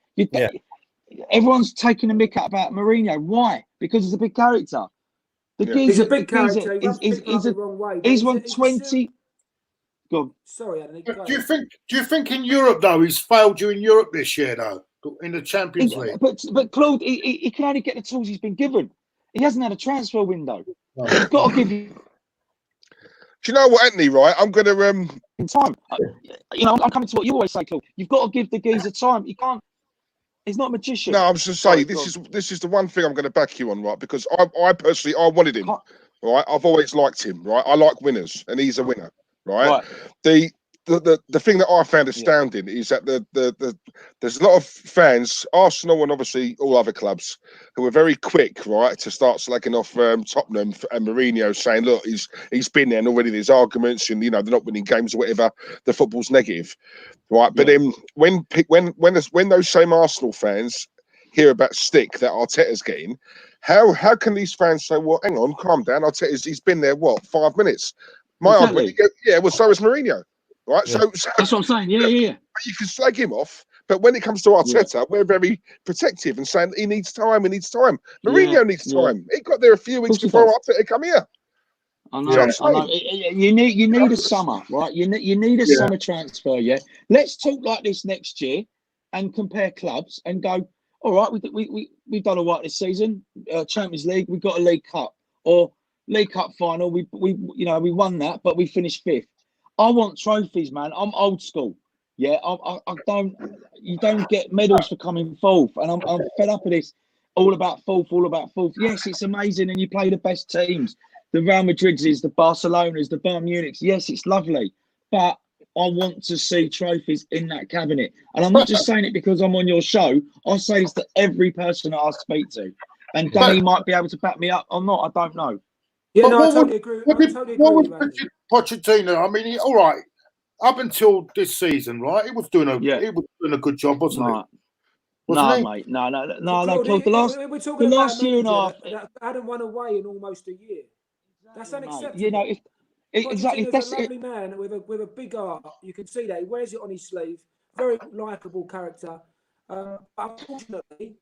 Everyone's taking a mick up about Mourinho. Why? Because he's a big character. The Yeah. geezer, He's a big the geezer character. He rubs people up the wrong way. but he's won a 20. Go on. Sorry, Anthony. go Do you ahead. think in Europe though he's failed you in Europe this year though in the Champions League? But Claude, he can only get the tools he's been given. He hasn't had a transfer window. No. You've got to give him Do you know what, Anthony? Right, I'm gonna time. I'm coming to what you always say, Claude. You've got to give the geezer time. You can't. He's not a magician. No, I was just saying this is the one thing I'm going to back you on, right? Because I personally wanted him, right? I've always liked him, right? I like winners, and he's a winner, right? The thing that I found astounding is that there's a lot of fans, Arsenal and obviously all other clubs, who are very quick, right, to start slagging off Tottenham and Mourinho, saying, look, he's been there and already there's arguments and they're not winning games or whatever. The football's negative, right? But then when those same Arsenal fans hear about stick that Arteta's getting, how can these fans say, well, hang on, calm down, he's been there 5 minutes? My argument, well, so is Mourinho. Right, so that's what I'm saying. Yeah. You can slag him off, but when it comes to Arteta, we're very protective and saying he needs time. Mourinho needs time. He got there a few weeks before Arteta come here. I know. You need a summer, right? You need a summer transfer. Yeah. Let's talk like this next year and compare clubs and go. All right, we've done all right this season. Champions League, we've got a League Cup or League Cup final. We won that, but we finished 5th. I want trophies, man. I'm old school. Yeah, you don't get medals for coming 4th. And I'm fed up with this. All about 4th. Yes, it's amazing. And you play the best teams. The Real Madrids, the Barcelonas, the Bayern Munichs. Yes, it's lovely. But I want to see trophies in that cabinet. And I'm not just saying it because I'm on your show. I say this to every person that I speak to. And Danny might be able to back me up or not. I don't know. Yeah, I totally agree. What was Pochettino? I mean, all right, up until this season, right? He was doing a good job, wasn't he? Mate. No. Claude, the last year and a half, that hadn't won away in almost a year. That's unacceptable. You know, exactly. That's a lovely man with a big heart. You can see that he wears it on his sleeve. Very likable character. Unfortunately,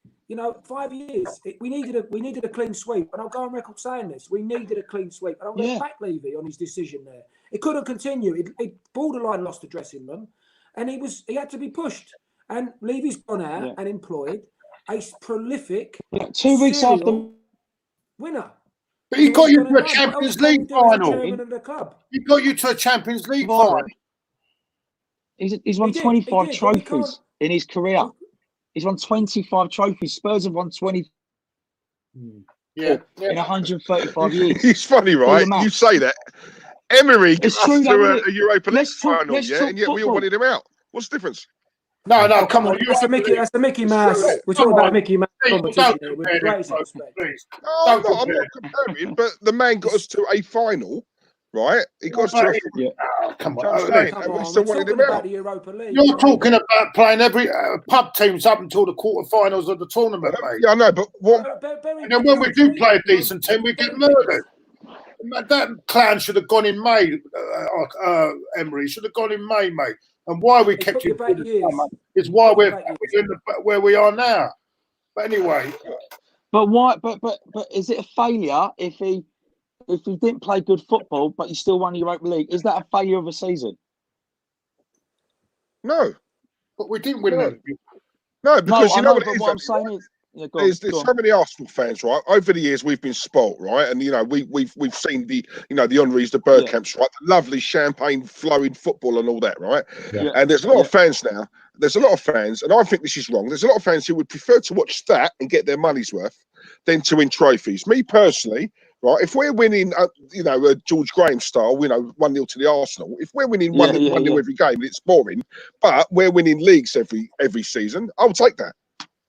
5 years. We needed a clean sweep, and I'll go on record saying this. We needed a clean sweep, and I'm going to back Levy on his decision there. It couldn't continue. It borderline lost the dressing room, and he had to be pushed. And Levy's gone out and employed a prolific 2 weeks after winner. But he got you to a Champions League final. He got you to a Champions League final. He's won 25 trophies in his career. He's won 25 trophies. Spurs have won 20 in 135 years. It's funny, right? You say that. Emery got us to a Europa League final, and yet we all wanted him out. What's the difference? No, come on. That's a Mickey Mouse. We're talking about Mickey Mouse competition. Please. I'm not comparing, but the man got us to a final, right? He got us to a come on. We still wanted him out. You're talking about playing every pub teams up until the quarterfinals of the tournament, mate. Yeah, I know, but what? And then when we do play a decent team, we get murdered. That clown should have gone in May. Emery should have gone in May, mate. And why we kept him for the summer is why we're where we are now. But anyway. But why? But is it a failure if he didn't play good football, but he still won the Europa League? Is that a failure of a season? No, but we didn't win it. No, because you know what it is. What I'm saying is. Yeah, there's so many Arsenal fans, right? Over the years, we've been spoilt, right? And we've seen the Henrys, the Bergkamps, right? The lovely champagne flowing football and all that, right? Yeah. And there's a lot of fans now. There's a lot of fans, and I think this is wrong. There's a lot of fans who would prefer to watch that and get their money's worth than to win trophies. Me personally, right? If we're winning, George Graham style, 1-0 to the Arsenal. If we're winning 1-0 every game, it's boring. But we're winning leagues every season. I'll take that.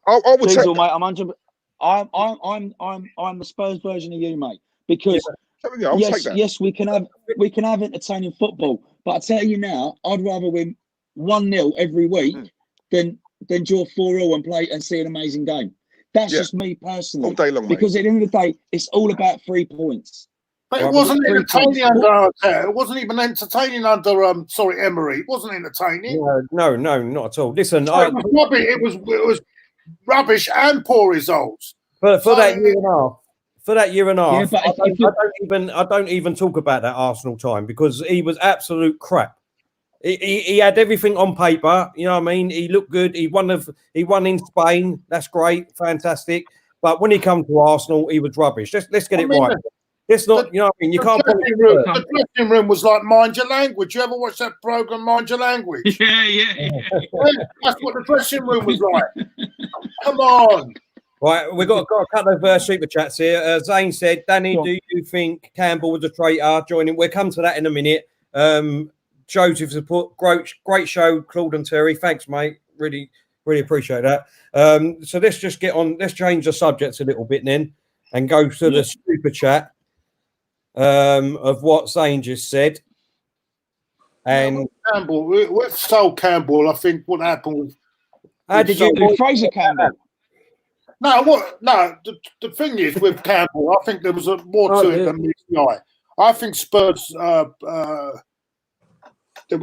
I would take mate. I'm the Spurs version of you, mate. Because yes, we can have entertaining football, but I tell you now, I'd rather win 1-0 every week than draw 4-4 and play and see an amazing game. That's just me personally. All day long, because at the end of the day, it's all about 3 points. But it wasn't entertaining under Arteta. It wasn't even entertaining under Emery. It wasn't entertaining. No, not at all. Listen, it was rubbish and poor results. But for that year and a half, for that year and a half, Yeah, but I don't even talk about that Arsenal time because he was absolute crap. He had everything on paper, you know what I mean? He looked good. He won in Spain. That's great, fantastic. But when he come to Arsenal, he was rubbish. Let's get it right. Let's not, you know what I mean? You can't. The dressing room was like Mind Your Language. You ever watch that program, Mind Your Language? Yeah. That's what the dressing room was like. Come on. Right, we've got a couple of super chats here. Zane said, Danny, do you think Campbell was a traitor? Joining. We'll come to that in a minute. Joseph support, great show, Claude and Terry. Thanks, mate. Really appreciate that. So let's just get on. Let's change the subject a little bit then, and go to the super chat of what Zane just said. And Campbell, with Sol Campbell, I think what happened was. How did you? Fraser Campbell. The thing is with Campbell, I think there was more to it than meets the eye. I think Spurs they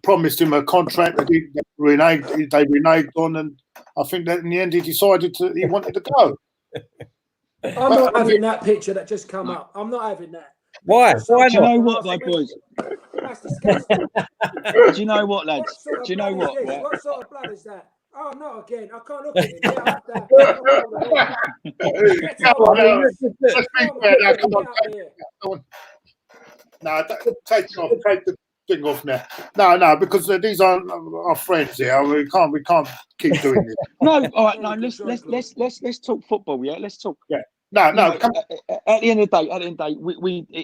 promised him a contract that they reneged on, and I think that in the end he decided he wanted to go. I'm not having that picture that just come up. I'm not having that. Why? Why Do you know what, my boys? That's disgusting. Do you know what, lads? Do you know what? Right? What sort of blood is that? Oh, not again. I can't look at it. Come on. No, take the thing off now. No, because these aren't our friends here. We can't keep doing this. No, all right. No, let's talk football. Yeah, let's talk. Yeah. No. At the end of the day,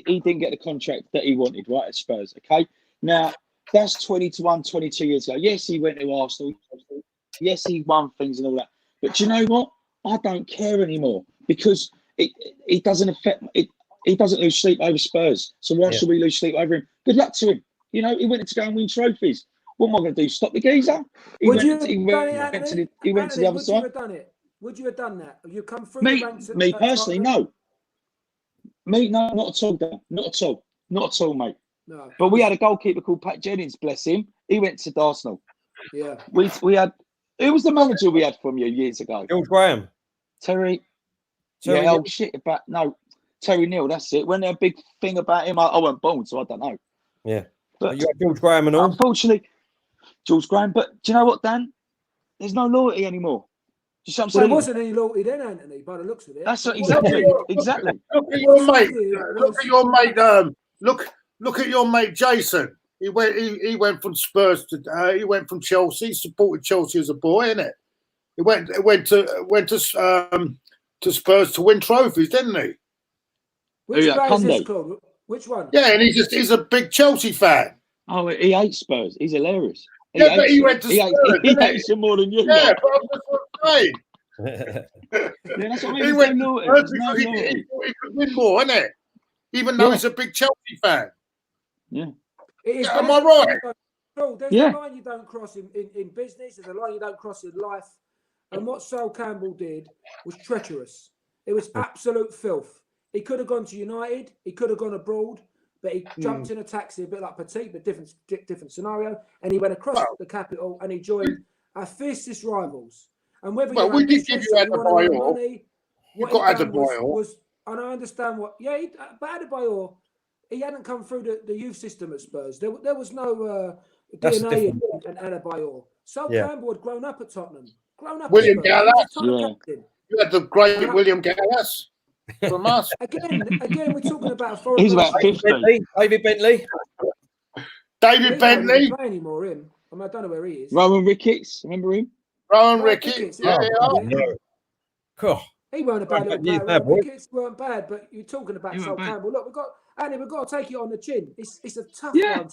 he didn't get the contract that he wanted, right, at Spurs. Okay. Now that's 22 years ago. Yes, he went to Arsenal. Yes, he won things and all that. But do you know what? I don't care anymore because it doesn't affect it. He doesn't lose sleep over Spurs. So why should we lose sleep over him? Good luck to him. You know, he went to go and win trophies. What am I going to do? Stop the geezer? He went to the other side. Would you have done that? You come through me personally, no. No, not at all, Dan. Not at all, mate. No. But we had a goalkeeper called Pat Jennings, bless him. He went to Arsenal. Yeah. We had. Who was the manager we had from you years ago? George Graham. Terry Neal, that's it. When a big thing about him, I went born, so I don't know. Yeah. But you had George Graham and all. Unfortunately, George Graham. But do you know what, Dan? There's no loyalty anymore. Do you see what I'm saying? There wasn't any loyalty then, Anthony, by the looks of it. That's exactly. Look at your mate. Look at your mate Jason. He went from Spurs to he went from Chelsea. He supported Chelsea as a boy, innit? He went to Spurs to win trophies, didn't he? Which guy is this, Claude? Which one? Yeah, and he's a big Chelsea fan. Oh, he hates Spurs. He's hilarious. But he went to Spurs. He hates them more than you. Yeah, but that's what I'm saying. That's what I mean. He went to Spurs because he could win more, innit? Even though he's a big Chelsea fan. Yeah. Am I right? There's a line you don't cross in business. There's a line you don't cross in life. And what Sol Campbell did was treacherous. It was absolute filth. He could have gone to United. He could have gone abroad. But he jumped in a taxi, a bit like Petit, but different scenario. And he went across the capital and he joined our fiercest rivals. And whether we did give you Adebayor. You got Adebayor. And I understand what... Yeah, but Adebayor... He hadn't come through the youth system at Spurs. There was no DNA in Adebayor. Sol Campbell had grown up at Tottenham. William Gallas. You had the great William Gallas from us. Again, we're talking about a foreign. He's about 50. David Bentley. David Bentley. He doesn't play anymore, him. I mean, I don't know where he is. Rowan Ricketts. Remember him? Rowan Ricketts. Yeah. Cool. He weren't a bad little player. Ricketts weren't bad, but you're talking about Sol Campbell. Look, we've got to take it on the chin. It's a tough one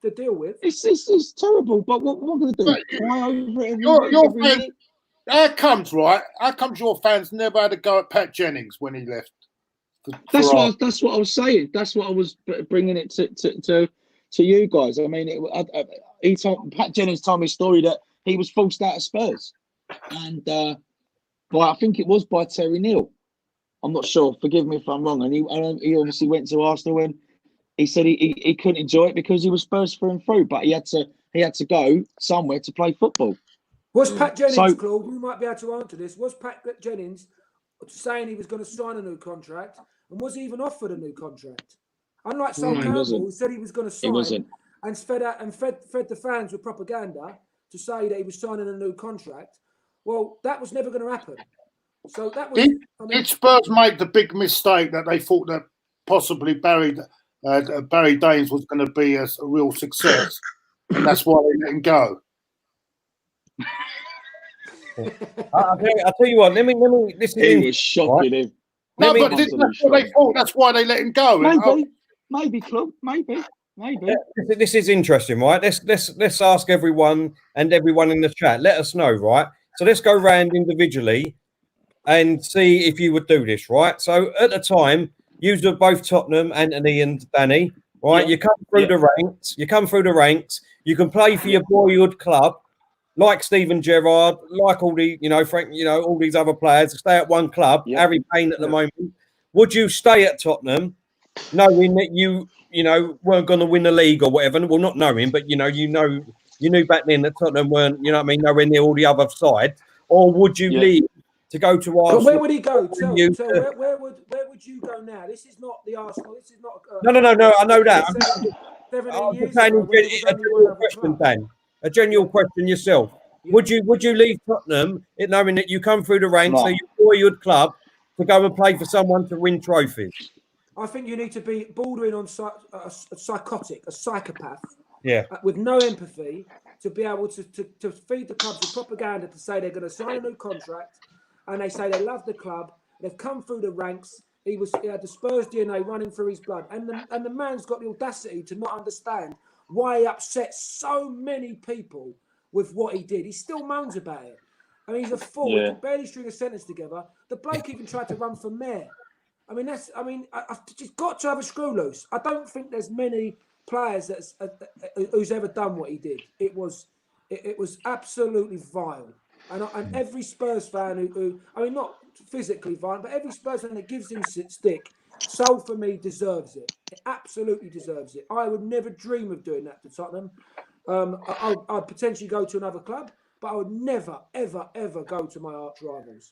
to deal with. It's terrible, but what we're going to do? Cry over it your fans, how comes your fans never had a go at Pat Jennings when he left? That's what I was saying. That's what I was bringing it to you guys. I mean, Pat Jennings told me a story that he was forced out of Spurs, and I think it was by Terry Neal. I'm not sure. Forgive me if I'm wrong. And he obviously went to Arsenal and he said he couldn't enjoy it because he was Spurs through and through. But he had to go somewhere to play football. Was Pat Jennings, Claude? You might be able to answer this. Was Pat Jennings saying he was going to sign a new contract, and was he even offered a new contract? Unlike Sol No, he Campbell, wasn't. who said he was going to He sign wasn't. and fed the fans with propaganda to say that he was signing a new contract. Well, that was never going to happen. So that was. Did Spurs make the big mistake that they thought that possibly Barry Danes was going to be a real success, and that's why they let him go? I'll tell you what. Let me. This is He was shocking him. No, but that's what they thought. That's why they let him go. Maybe, Claude. Maybe. This is interesting, right? Let's ask everyone and everyone in the chat. Let us know, right? So let's go round individually and see if you would do this, right? So at the time, you were both Tottenham, Anthony and Danny, right? Yeah. You come through the ranks. You can play for your boyhood club, like Steven Gerrard, like all the, Frank, all these other players. Stay at one club. Yeah. Harry Kane at the moment. Would you stay at Tottenham, knowing that you weren't going to win the league or whatever? Well, not knowing, but you knew back then that Tottenham weren't, nowhere near all the other sides. Or would you leave to go to Arsenal? But where would he go? Where would you go now? This is not the Arsenal. This is not. No. I know that. 17 years saying ago, when there was only one other question, club. Dan. A genuine question yourself. Yeah. Would you leave Tottenham, knowing that you come through the ranks, so your boyhood club, to go and play for someone to win trophies? I think you need to be bordering on a psychotic, a psychopath, with no empathy, to be able to feed the clubs with propaganda to say they're going to sign a new contract, and they say they love the club. They've come through the ranks. He had the Spurs DNA running through his blood, and the man's got the audacity to not understand why he upset so many people with what he did. He still moans about it. I mean, he's a fool. He can barely string a sentence together. The bloke even tried to run for mayor. I mean, I've just got to have a screw loose. I don't think there's many players who's ever done what he did. It was absolutely vile. And every Spurs fan who not physically violent, but every Spurs fan that gives him stick, soul for me deserves it. It absolutely deserves it. I would never dream of doing that to Tottenham. I'd potentially go to another club, but I would never, ever, ever go to my arch rivals.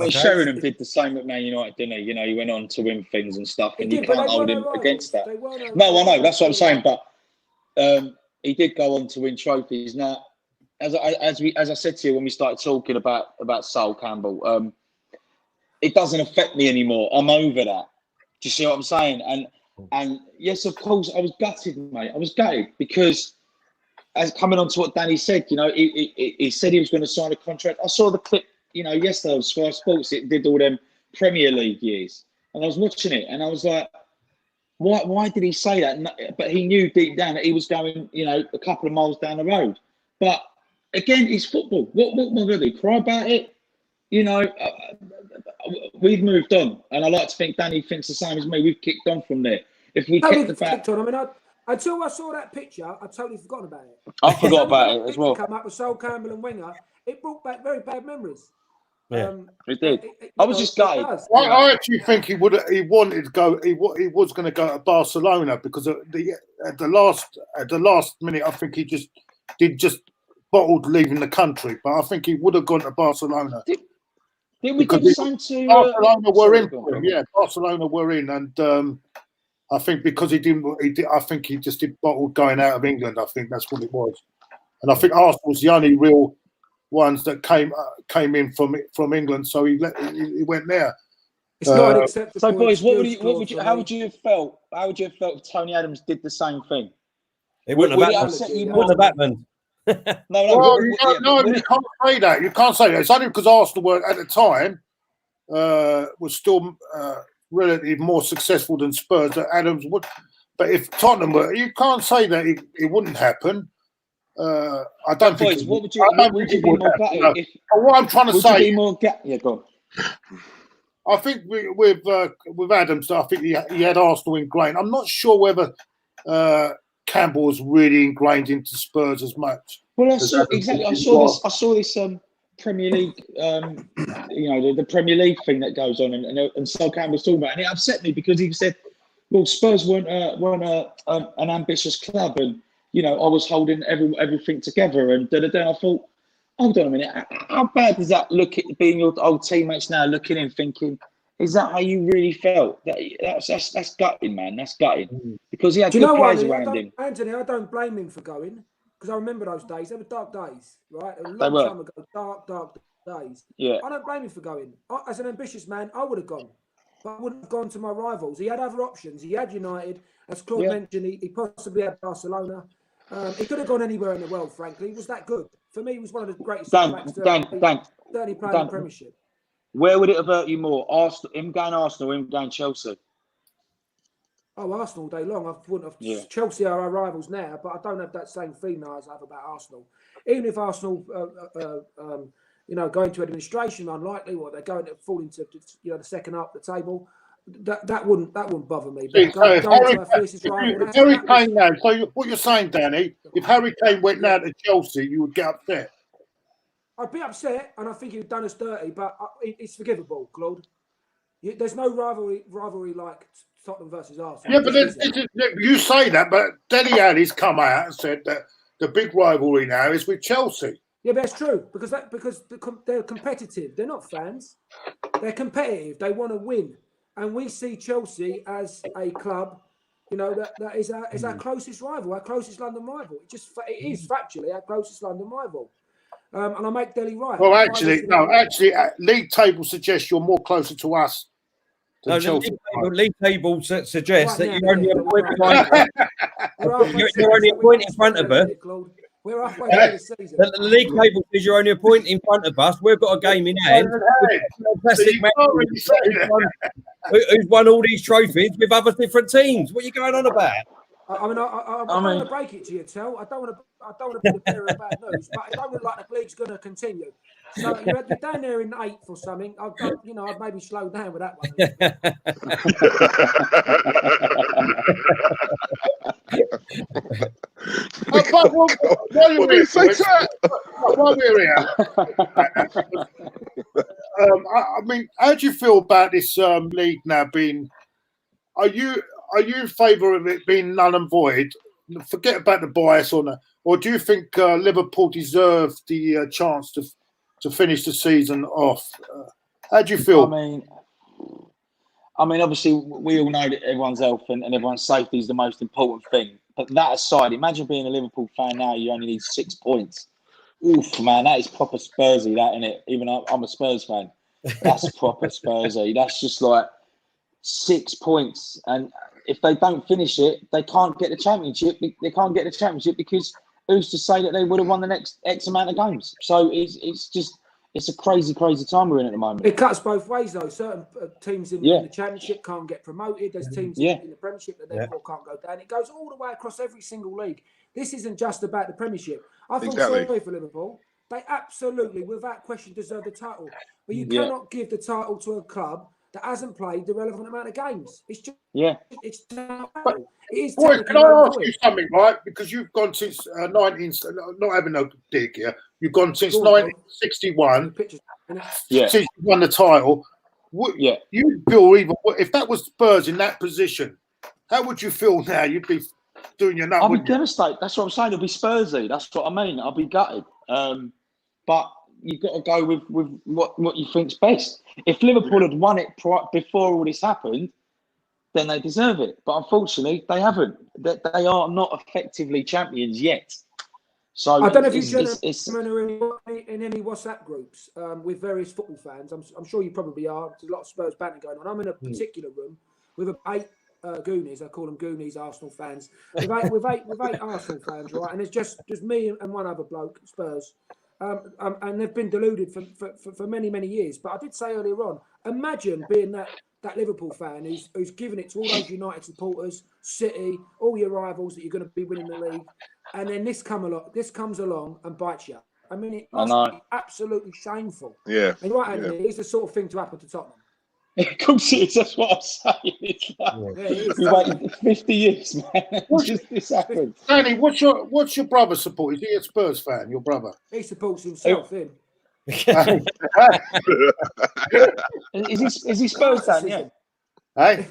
Sheringham did the same at Man United, didn't he? He went on to win things and stuff, and you can't hold him against that. No, I know. That's what I'm saying. But he did go on to win trophies. Now, as I said to you when we started talking about Sol Campbell, it doesn't affect me anymore. I'm over that. Do you see what I'm saying? And yes, of course, I was gutted, mate. I was gutted because, as coming on to what Danny said, he said he was going to sign a contract. I saw the clip, yesterday on Sky Sports. It did all them Premier League years, and I was watching it, and I was like, why did he say that? But he knew deep down that he was going, a couple of miles down the road. But again, it's football. What am I going to do? Cry about it? We've moved on, and I like to think Danny thinks the same as me. We've kicked on from there. If we kicked on, I mean, until I saw that picture, I totally forgot about it. I forgot about it as well. Come up with Sol Campbell and Wenger. It brought back very bad memories. Yeah, it did. I was just gutted. I actually think he wanted to go. He was going to go to Barcelona because at the last minute, I think he just bottled leaving the country. But I think he would have gone to Barcelona. Did we do the same to Barcelona? Were in, yeah. Barcelona were in, and I think because he didn't. I think he just did bottled going out of England. I think that's what it was, and I think Arsenal was the only real ones that came in from England, so he went there. It's not acceptable. So, boys, how would you have felt? How would you have felt if Tony Adams did the same thing? It wouldn't have happened. No, you can't say that. You can't say that. It's only because Arsenal were at the time was still relatively more successful than Spurs. That Adams would, but if Tottenham were, you can't say that it wouldn't happen. I don't think. What would you be more gutted if? What I'm trying to say. Yeah, go on. I think with Adams, I think he had Arsenal ingrained. I'm not sure whether Campbell was really ingrained into Spurs as much. Well, I saw this Premier League, the Premier League thing that goes on, and Sol Campbell's talking about, and it upset me because he said, "Well, Spurs weren't an ambitious club, and I was holding everything together." And I thought, hold on a minute. How bad does that look at being your old teammates now looking in thinking, is that how you really felt? That's gutting, man. That's gutting. Because he had Do you good know what, players around him. Anthony? I don't blame him for going because I remember those days. They were dark days, right? A They long were. time ago, dark days. Yeah. I don't blame him for going. As an ambitious man, I would have gone. But I wouldn't have gone to my rivals. He had other options. He had United. As Claude mentioned, he possibly had Barcelona. He could have gone anywhere in the world, frankly. He was that good. For me, he was one of the greatest backs certainly playing in the Premiership. Where would it have hurt you more? Him going Arsenal, him going Chelsea? Oh, Arsenal all day long. I wouldn't have. Chelsea are our rivals now, but I don't have that same feeling as I have about Arsenal. Even if Arsenal, go into administration, unlikely, or they're going to fall into the second half of the table. That wouldn't bother me. But if Harry Kane now, so what you're saying, Danny, if Harry Kane went now to Chelsea, you would get upset. I'd be upset, and I think he'd done us dirty, but it's forgivable, Claude. There's no rivalry like Tottenham versus Arsenal. Yeah, but you say that, but Dele Alli's come out and said that the big rivalry now is with Chelsea. Yeah, but that's true because they're competitive. They're not fans. They're competitive. They want to win, and we see Chelsea as a club. That is our closest rival, our closest London rival. It is factually our closest London rival. And I make Dele right. Well, actually, league table suggests you're more closer to us than Chelsea. League table suggests that you're only a point behind. You're only a point in front of us. We're halfway through the season. The league table says you're only a point in front of us. We've got a game in hand. Who's won all these trophies with other different teams? What are you going on about? I don't want to break it to you, Tel. I don't want to be the bearer of bad news, but it don't look like the league's going to continue. So you're down there in 8th or something. I'd maybe slow down with that one. While we're here, I mean, how do you feel about this league now being? Are you in favour of it being null and void? Forget about the bias or do you think Liverpool deserve the chance to finish the season off? How do you feel? I mean, obviously, we all know that everyone's health and everyone's safety is the most important thing. But that aside, imagine being a Liverpool fan now. You only need 6 points. Oof, man, that is proper Spursy, that, isn't it? Even I'm a Spurs fan. That's proper Spursy. That's just like 6 points, and if they don't finish it, they can't get the championship. They can't get the championship because who's to say that they would have won the next X amount of games? So it's a crazy time we're in at the moment. It cuts both ways though. Certain teams in the championship can't get promoted. There's teams in the Premiership that therefore can't go down. It goes all the way across every single league. This isn't just about the Premiership. I feel sorry for Liverpool. They absolutely, without question, deserve the title. But you cannot give the title to a club that hasn't played the relevant amount of games. It's just it's not. Boy, can I ask you something, right? Because you've gone since not having no dig here. You've gone since 1961. Since you won the title. You feel if that was Spurs in that position, how would you feel now? You'd be doing your nut. I'll be devastated. That's what I'm saying. It'll be Spursy. That's what I mean. I'll be gutted. But you've got to go with what you think's best. If Liverpool had won it before all this happened, then they deserve it. But unfortunately, they haven't. They are not effectively champions yet. So I don't know if you gentlemen are in any WhatsApp groups with various football fans. I'm sure you probably are. There's a lot of Spurs banter going on. I'm in a particular room with 8 Goonies. I call them Goonies, Arsenal fans. With eight Arsenal fans, right? And it's just me and one other bloke, Spurs. And they've been deluded for many, many years. But I did say earlier on, imagine being that Liverpool fan who's giving it to all those United supporters, City, all your rivals that you're going to be winning the league, and then this comes along and bites you. I mean, it must be absolutely shameful. Yeah. And right, Andy, it's the sort of thing to happen to Tottenham. Of course it is. That's what I'm saying. It's like, we've waited 50 years, man. This happened. Danny, what's your brother support? Is he a Spurs fan? Your brother? He supports himself. Him. Is he Spurs fan? Yeah. Hey.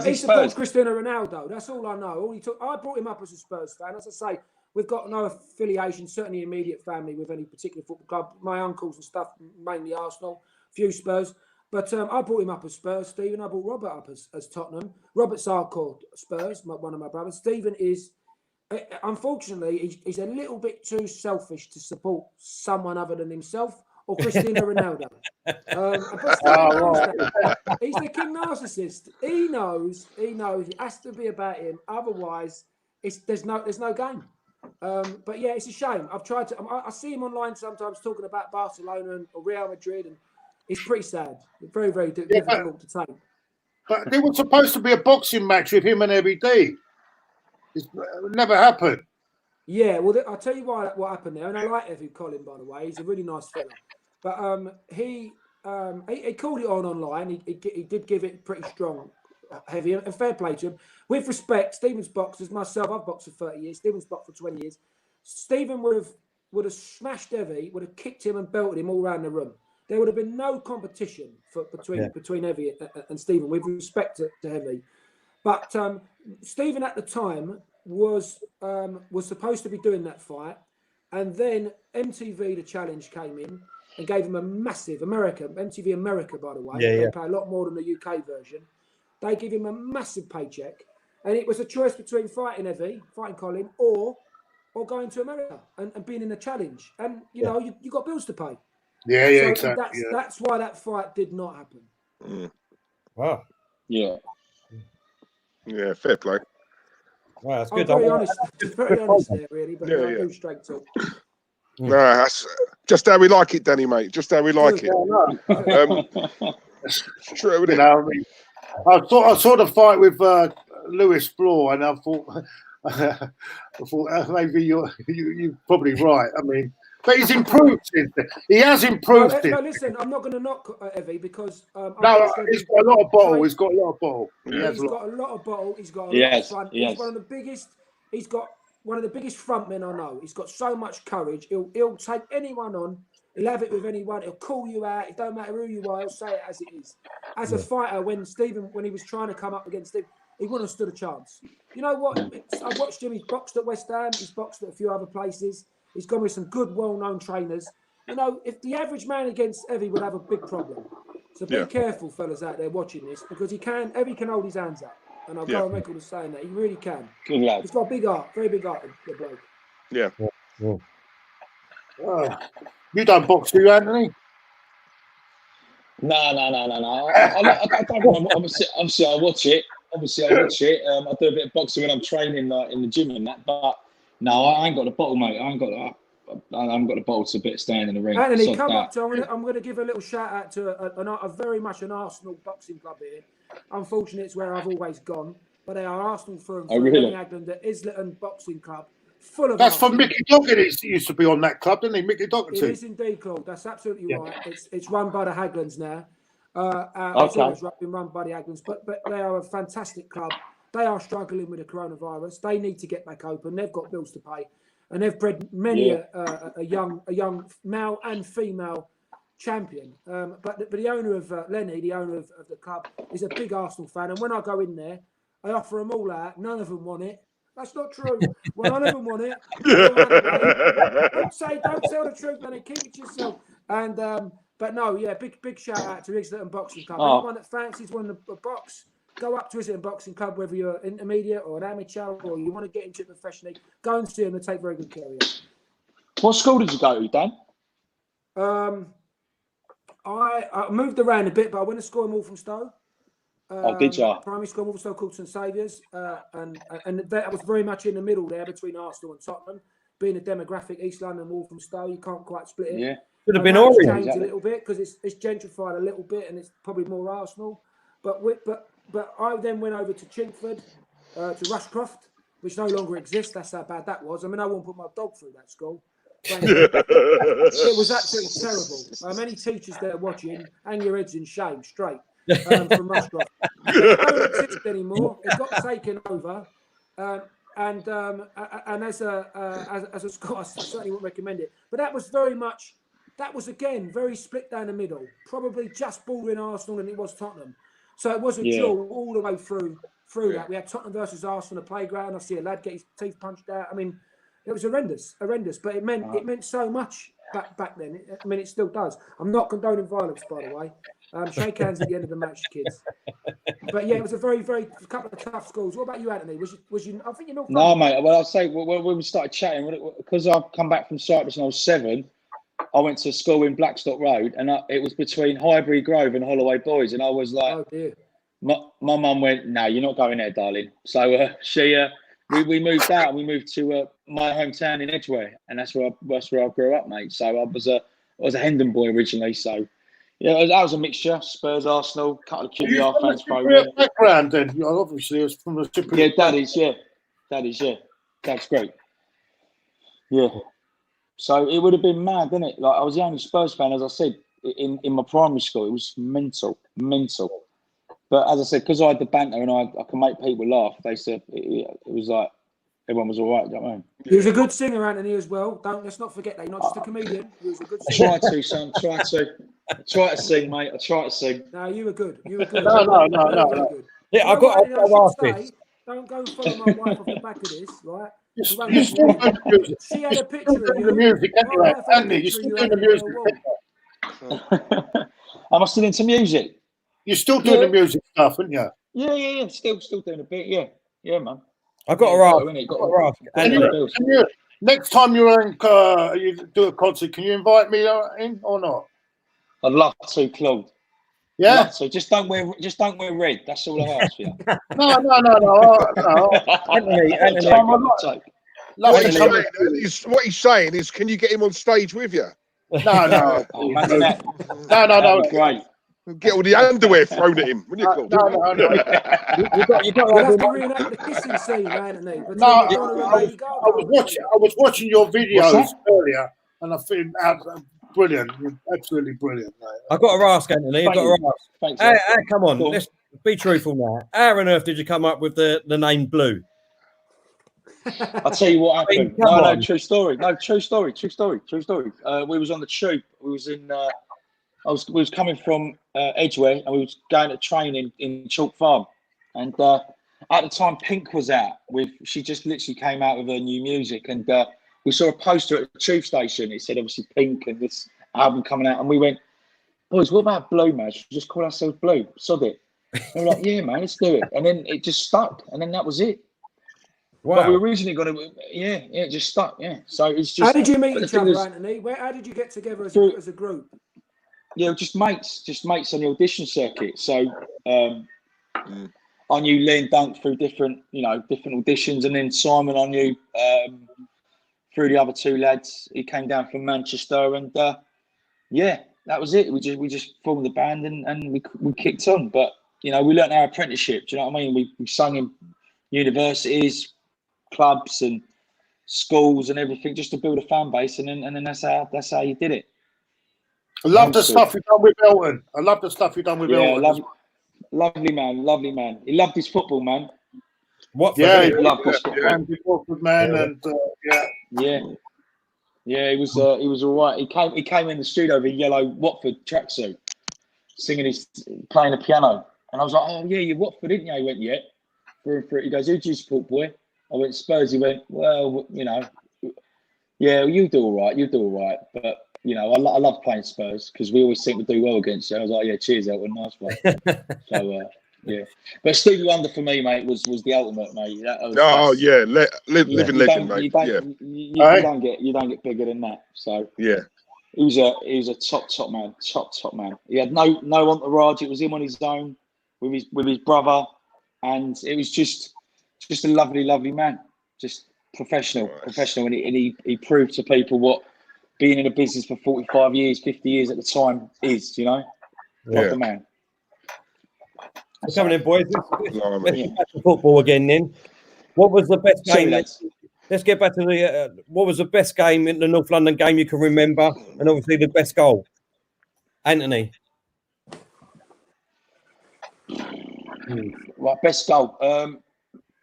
He supports Cristiano Ronaldo. That's all I know. I brought him up as a Spurs fan. As I say, we've got no affiliation, certainly immediate family with any particular football club. My uncles and stuff, mainly Arsenal, a few Spurs. But I brought him up as Spurs, Stephen. I brought Robert up as Tottenham. Robert's hardcore Spurs, one of my brothers. Stephen is, unfortunately, he's a little bit too selfish to support someone other than himself or Cristiano Ronaldo. But Stephen knows that. He's the king narcissist. He knows it has to be about him. Otherwise, there's no game. But yeah, it's a shame. I've tried to. I see him online sometimes talking about Barcelona or Real Madrid, and it's pretty sad. Very, very difficult to take. But there was supposed to be a boxing match with him and MBD. It never happened. Yeah, well, I'll tell you what happened there. And I like Evie Colin, by the way. He's a really nice fella. But he called it online. He did give it pretty strong, heavy, and fair play to him. With respect, Stephen's boxed as myself. I've boxed for 30 years. Stephen's boxed for 20 years. Stephen would have smashed Evie, would have kicked him and belted him all around the room. There would have been no competition between Evie and Stephen, with respect to Evie. But Stephen at the time was supposed to be doing that fight, and then MTV The Challenge came in and gave him a massive MTV America, by the way. They pay a lot more than the UK version. They give him a massive paycheck, and it was a choice between fighting Colin, or going to America and being in the Challenge. And you know, you got bills to pay. Yeah, So exactly. That's why that fight did not happen. Mm. Wow. Yeah. Yeah, fair play. Wow, that's I'm good. very honest there, really, but I do straight talk. No, that's just how we like it, Danny, mate. Just how we like it. It's true, isn't you it? know, I saw the fight with Lewis Bloor, and I thought maybe you're probably right. I mean, but he's improved since then. He has improved. No, listen, I'm not going to knock Evie because he's got a lot of bottle. He's got a lot of bottle. He's got a lot of bottle. He's got a lot of fun. He's one of the biggest. He's got one of the biggest frontmen I know. He's got so much courage. He'll take anyone on. He'll have it with anyone. He'll call you out. It don't matter who you are. He'll say it as it is. As a fighter, when he was trying to come up against Stephen, he wouldn't have stood a chance. You know what? I watched him. He's boxed at West Ham. He's boxed at a few other places. He's gone with some good, well-known trainers. You know, if the average man against Evie would have a big problem. So be careful, fellas out there watching this, because Evie can hold his hands up. And I'll go on record as saying that. He really can. Good lad. He's got a big heart, very big heart, the bloke. Yeah. You don't box, do you, Anthony? No. I don't. Obviously, I watch it. I do a bit of boxing when I'm training, like in the gym and that. But no, I ain't got the bottle, mate. I haven't got the bottle to bit staying in the ring. Anthony, come up to. I'm going to give a little shout out to a very much an Arsenal boxing club here. Unfortunately, it's where I've always gone, but they are Arsenal from England, the Islington Boxing Club. Full of That's Arsenal. from Mickey Dougherty. He used to be on that club, didn't he? Mickey Dougherty. It is indeed, Claude. That's absolutely right. It's run by the Haglands now. It's always been run by the Haglands, but they are a fantastic club. They are struggling with the coronavirus. They need to get back open. They've got bills to pay, and they've bred many a young male and female champion. But the owner of Lenny, the owner of the club, is a big Arsenal fan. And when I go in there, I offer them all out. None of them want it. That's not true. Well, none of them want it. Don't tell the truth, man. Keep it to yourself. And but no, big shout out to Islington Boxing Club. Anyone that fancies one of the box, go up to Islington Boxing Club, whether you're intermediate or an amateur or you want to get into it professionally. Go and see them. They take very good care of you. What school did you go to, Dan? I moved around a bit, but I went to school in Walthamstow. Did you? Primary school in Walthamstow called St Saviour's, and that was very much in the middle there between Arsenal and Tottenham. Being a demographic, East London, Walthamstow, you can't quite split it. Yeah, should have been orange. Changed a little bit because it's gentrified a little bit, and it's probably more Arsenal. But I then went over to Chingford, to Rushcroft, which no longer exists. That's how bad that was. I mean, I won't put my dog through that school. It was absolutely terrible. Any teachers there watching, hang your heads in shame, straight. From Rushcroft. It don't exist anymore. It got taken over, and as a school, I certainly wouldn't recommend it. But that was again very split down the middle, probably just bordering Arsenal than it was Tottenham. So it was a duel all the way through that. We had Tottenham versus Arsenal on the playground. I see a lad get his teeth punched out. I mean, It was horrendous, but it meant so much back then. I mean, it still does. I'm not condoning violence, by the way. Shake hands at the end of the match, kids. But yeah, it was a very, very couple of tough schools. What about you, Anthony? Was you? I think you're not. No, mate. Well, I'll say when we started chatting, because I've come back from Cyprus when I was 7. I went to school in Blackstock Road, and it was between Highbury Grove and Holloway Boys, and I was like, oh dear. My mum went, no, you're not going there, darling. So we moved out and we moved to my hometown in Edgware, and that's where I grew up, mate. So I was a Hendon boy originally. So yeah, that was a mixture: Spurs, Arsenal, couple of QPR fans. Background then, obviously, it was from the Cypriot. Yeah, Dad's great. Yeah. So it would have been mad, didn't it? Like I was the only Spurs fan, as I said, in my primary school. It was mental. But as I said, because I had the banter and I can make people laugh, they said it was like everyone was all right. You know what I mean? He was a good singer, Anthony, as well. Let's not forget that. You're not just a comedian. He was a good singer. I try to, son. Try to sing, mate. I try to sing. No, you were good. No. Yeah, I got to ask this. Don't go and follow my wife off the back of this, right? You're still doing the music. She had a picture of you. The music anyway. Andy, you're still doing the music. Am I still into music? You're still doing the music stuff, aren't you? Yeah. Still doing a bit. Yeah, man. I got to ask. Next time you do a concert, can you invite me in or not? I'd love to, Claude. Yeah. So just don't wear red. That's all I ask for you. No. Anthony. What he's saying is, can you get him on stage with you? No. No. Great. Get all the underwear thrown at him. What do you call it? You have to reenact the kissing scene, Anthony. I was watching your videos earlier, and I think brilliant, absolutely brilliant. Mate. I've got to ask, Anthony. Thanks, come on, let's be truthful now. How on earth did you come up with the name Blue? I'll tell you what happened. No, true story. True story. We was on the tube. We was in. We was coming from Edgware, and we was going to training in Chalk Farm. And at the time, Pink was out. She just literally came out with her new music, and we saw a poster at the tube station. It said obviously Pink and this album coming out, and we went, boys, what about Blue, man? Should we just call ourselves Blue? Sod it. And we're like, yeah, man, let's do it. And then it just stuck, and then that was it. Wow. But we were originally going to, it just stuck, yeah. So it's just. How did you meet each other, Anthony? How did you get together as a group? Yeah, just mates on the audition circuit. So I knew Len Dunk through different auditions, and then Simon I knew through the other two lads. He came down from Manchester, and that was it. We just formed the band and we kicked on. But we learnt our apprenticeship. Do you know what I mean? We sung in universities, clubs, and schools, and everything, just to build a fan base, and then that's how you did it. I love the stuff you've done with Elton. Elton. Lovely man. He loved his football, man. He loved his football. Man, he was all right. He came in the studio with a yellow Watford tracksuit, playing the piano, and I was like, oh yeah, you're Watford, didn't you? He went, yeah. He goes, who do you support, boy? I went Spurs. He went, well, yeah, you do all right, but. I love playing Spurs because we always seem to do well against you. I was like, yeah, cheers, Elton, nice one. So, yeah. But Stevie Wonder for me, mate, was the ultimate, mate. Living legend, mate. You don't get bigger than that. So yeah, he was a top man, top man. He had no entourage. It was him on his own with his brother, and it was just a lovely man, just professional, and he proved to people what being in a business for 45 years, 50 years at the time is, like a man. Coming in, boys. Let's get back to football again then. What was the best game? Let's get back to what was the best game in the North London game you can remember? And obviously the best goal. Anthony. Right, best goal.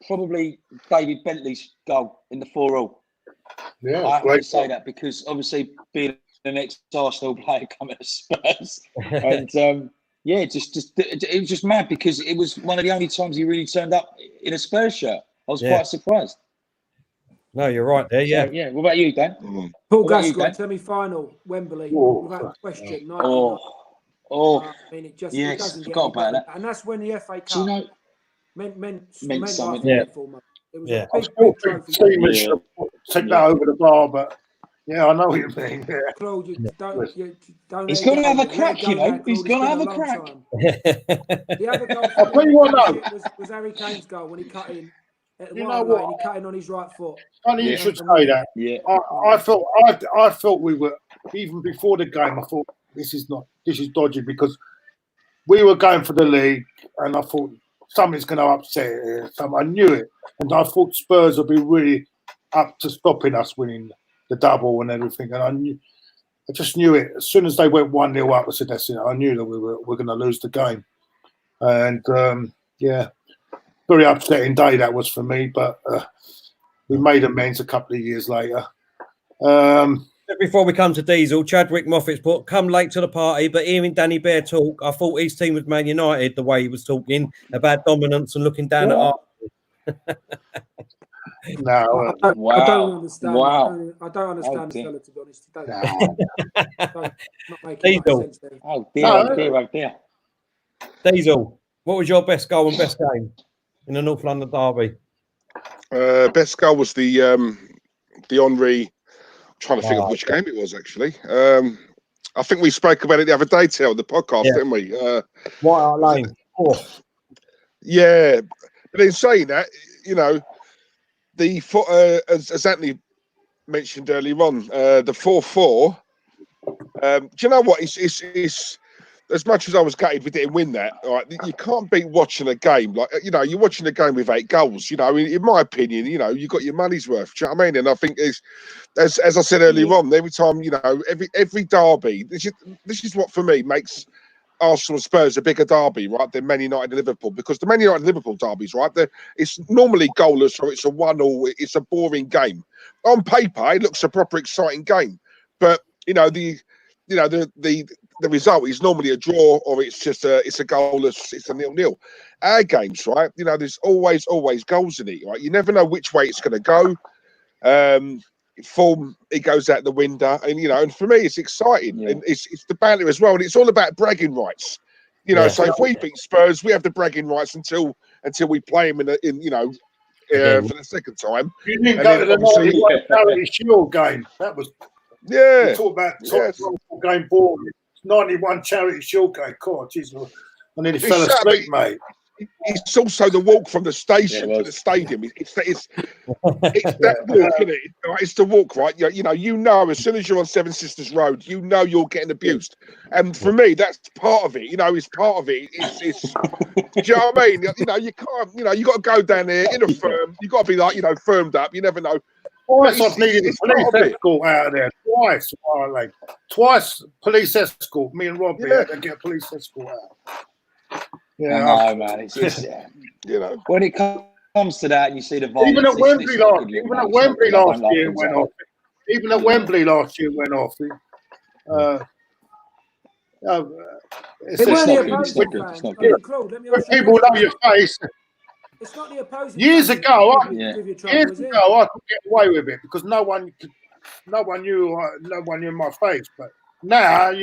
Probably David Bentley's goal in the 4-4. Yeah, I have to say that because obviously being an ex-Arsenal player coming to Spurs, and it was just mad because it was one of the only times he really turned up in a Spurs shirt. I was quite surprised. No, you're right there. Yeah. So, yeah. What about you, Dan? Paul What about you, Gascoigne, Dan? semi-final, Wembley, Oh, without question. 99. Oh, I mean, it just yes, it doesn't get forgot any about better. that. And that's when the FA Do you Cup know? meant something. life and football, mate. It was a I big, still big think trophy. Seaman should have took that over the bar, but yeah, I know what you mean. Yeah. Claude, you don't He's let it gonna get have a over. Let it crack, go you know. now, He's Claude. It's gonna been have a long crack. time. The other goal I'll for tell me you what, no. was Harry Kane's goal when he cut in at the You White know Lane. what? He cut in on his right foot. Funny you Yeah. should say that. Yeah. I felt we were, even before the game, I thought this is dodgy, because we were going for the league and I thought something's going to upset it. I knew it. And I thought Spurs would be really up to stopping us winning the double and everything. And I just knew it. As soon as they went 1-0 up, I said, that's it. I knew that we were going to lose the game. And yeah, very upsetting day that was for me. But we made amends a couple of years later. Before we come to Diesel, Chadwick Moffat's put, come late to the party, but hearing Danny Bear talk, I thought his team was Man United, the way he was talking about dominance and looking down at Arsenal. No. I don't understand. Wow. I don't understand this dear. fella, to be honest. No. Not making much Diesel. sense there. Oh dear, No. oh dear, oh dear. Diesel, what was your best goal and best game in the North London derby? Best goal was the Henry. Trying to think of which game it was actually. I think we spoke about it the other day, Tel, the podcast, didn't we? White Hart Lane. Oh. Yeah, but in saying that, you know, the as Anthony mentioned earlier on, the 4-4. Do you know what? It's as much as I was gutted we didn't win that. Right, you can't beat watching a game like, you know, you're watching a game with 8 goals. You know, in my opinion, you know, you got your money's worth. Do you know what I mean? And I think it's as I said earlier on, every time, you know, every derby, this is what for me makes Arsenal Spurs a bigger derby, right, than Man United and Liverpool, because the Man United and Liverpool derbies, right, it's normally goalless or it's a 1-1, it's a boring game. On paper, it looks a proper exciting game, but you know the result is normally a draw or it's just it's a goalless, it's a 0-0. Our games, right, you know, there's always goals in it, right? You never know which way it's going to go. Form, it goes out the window, and you know, and for me it's exciting, and it's the banter as well, and it's all about bragging rights, you know. So if we beat Spurs, we have the bragging rights until we play them in you know, for the second time. You didn't go to the 91 Charity Shield game. That was we talk about Tottenham game boring. 91 Charity Shield game. God, Jesus, I nearly fell asleep, mate. It's also the walk from the station to the stadium. It's that walk, isn't it? It's the walk, right? You know, as soon as you're on Seven Sisters Road, you know you're getting abused. And for me, that's part of it. You know, it's part of it. It's do you know what I mean? You know, you can't. You know, you got to go down there in a firm. You got to be like, you know, firmed up. You never know. Twice I've needed a police escort out of there. Twice police escort. Me and Robbie had to get a police escort out. Yeah, I know, man. It's you know, when it comes to that, and you see the violence. Even at Wembley last year, it went off. Even at Wembley last year, it went off. It weren't the opposing fans. Claude, let me ask you. People know your face. It's not the opposing. Years ago, I could get away with it because no one knew my face. But now I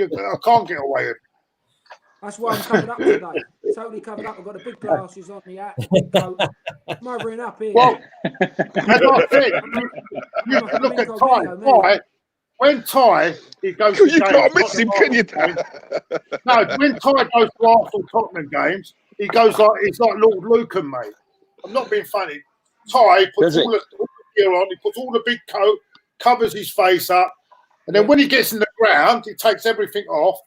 can't get away with it. That's why I'm covered up today. Totally covered up. I've got the big glasses on, the hat, big coat. I'm covering up here. Well, as I said, you look at Ty. When Ty, he goes to you can't miss him, can you? No, when Ty goes to Arsenal Tottenham games, he's like Lord Lucan, mate. I'm not being funny. Ty puts all the gear on, he puts all the big coat, covers his face up, and then when he gets in the ground, he takes everything off.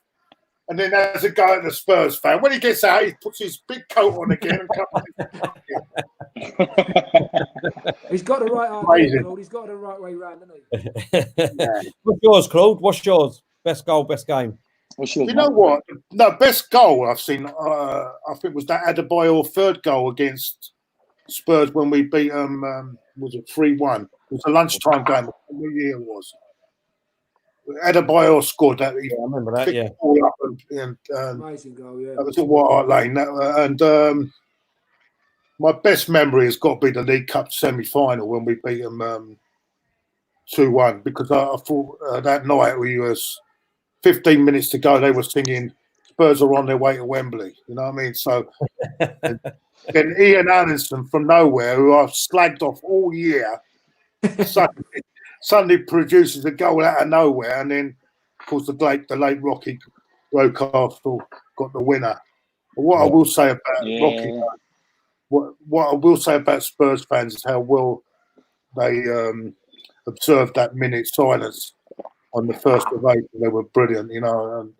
And then has a go at the Spurs fan. When he gets out, he puts his big coat on again. He's got the right idea, Claude. He's got the right way round, hasn't he? What's yours, Claude? What's yours? Best goal, best game? You know what? No, best goal I've seen, I think, was that Adebayor third goal against Spurs when we beat them, was it 3-1? It was a lunchtime game. What year it was? Adebayor scored that. I remember that. Yeah, amazing goal. Yeah, that was at White Hart Lane. My best memory has got to be the League Cup semi-final when we beat them 2-1 because I thought that night we was 15 minutes to go. They were singing Spurs are on their way to Wembley. You know what I mean? So then Ian Anderson from nowhere, who I've slagged off all year, suddenly produces a goal out of nowhere, and then of course the late Rocky Rocastle got the winner. But what I will say about Rocky, what I will say about Spurs fans is how well they observed that minute silence on the 1st of April. They were brilliant, you know. And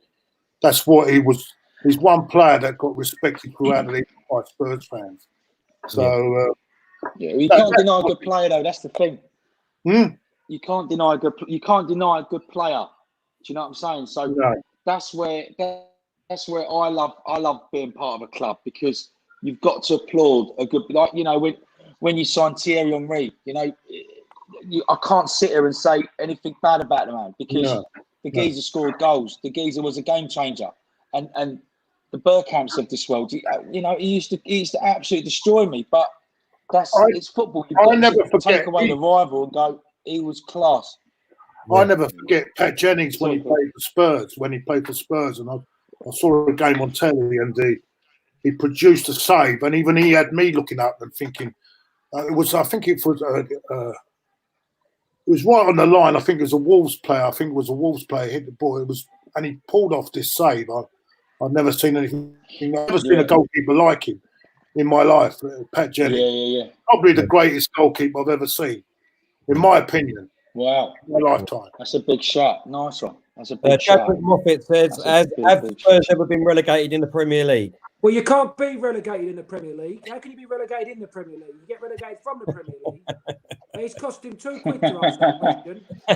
that's what he was. He's one player that got respected throughout the league by Spurs fans. So you can't deny a good player, though. That's the thing. Hmm? You can't deny a good. You can't deny a good player. Do you know what I'm saying? So that's where I love being part of a club, because you've got to applaud a good, like, you know, when you sign Thierry Henry, you know, I can't sit here and say anything bad about the man, because the geezer scored goals. The geezer was a game changer, and the Bergkamps of this world, you know, he used to absolutely destroy me. But it's football. You've got to take away the rival and go, he was class. I never forget Pat Jennings when he played for Spurs. And I saw a game on telly, and he produced a save, and even he had me looking up and thinking it was right on the line. I think it was a Wolves player. Hit the ball. And he pulled off this save. I've never seen anything. I've never seen a goalkeeper like him in my life. Pat Jennings, probably the greatest goalkeeper I've ever seen, in my opinion. Wow. In my lifetime. That's a big shot. Nice one. That's a big shot. Moffat says, have Spurs ever been relegated in the Premier League? Well, you can't be relegated in the Premier League. How can you be relegated in the Premier League? You get relegated from the Premier League. It's cost him £2 to ask that question. He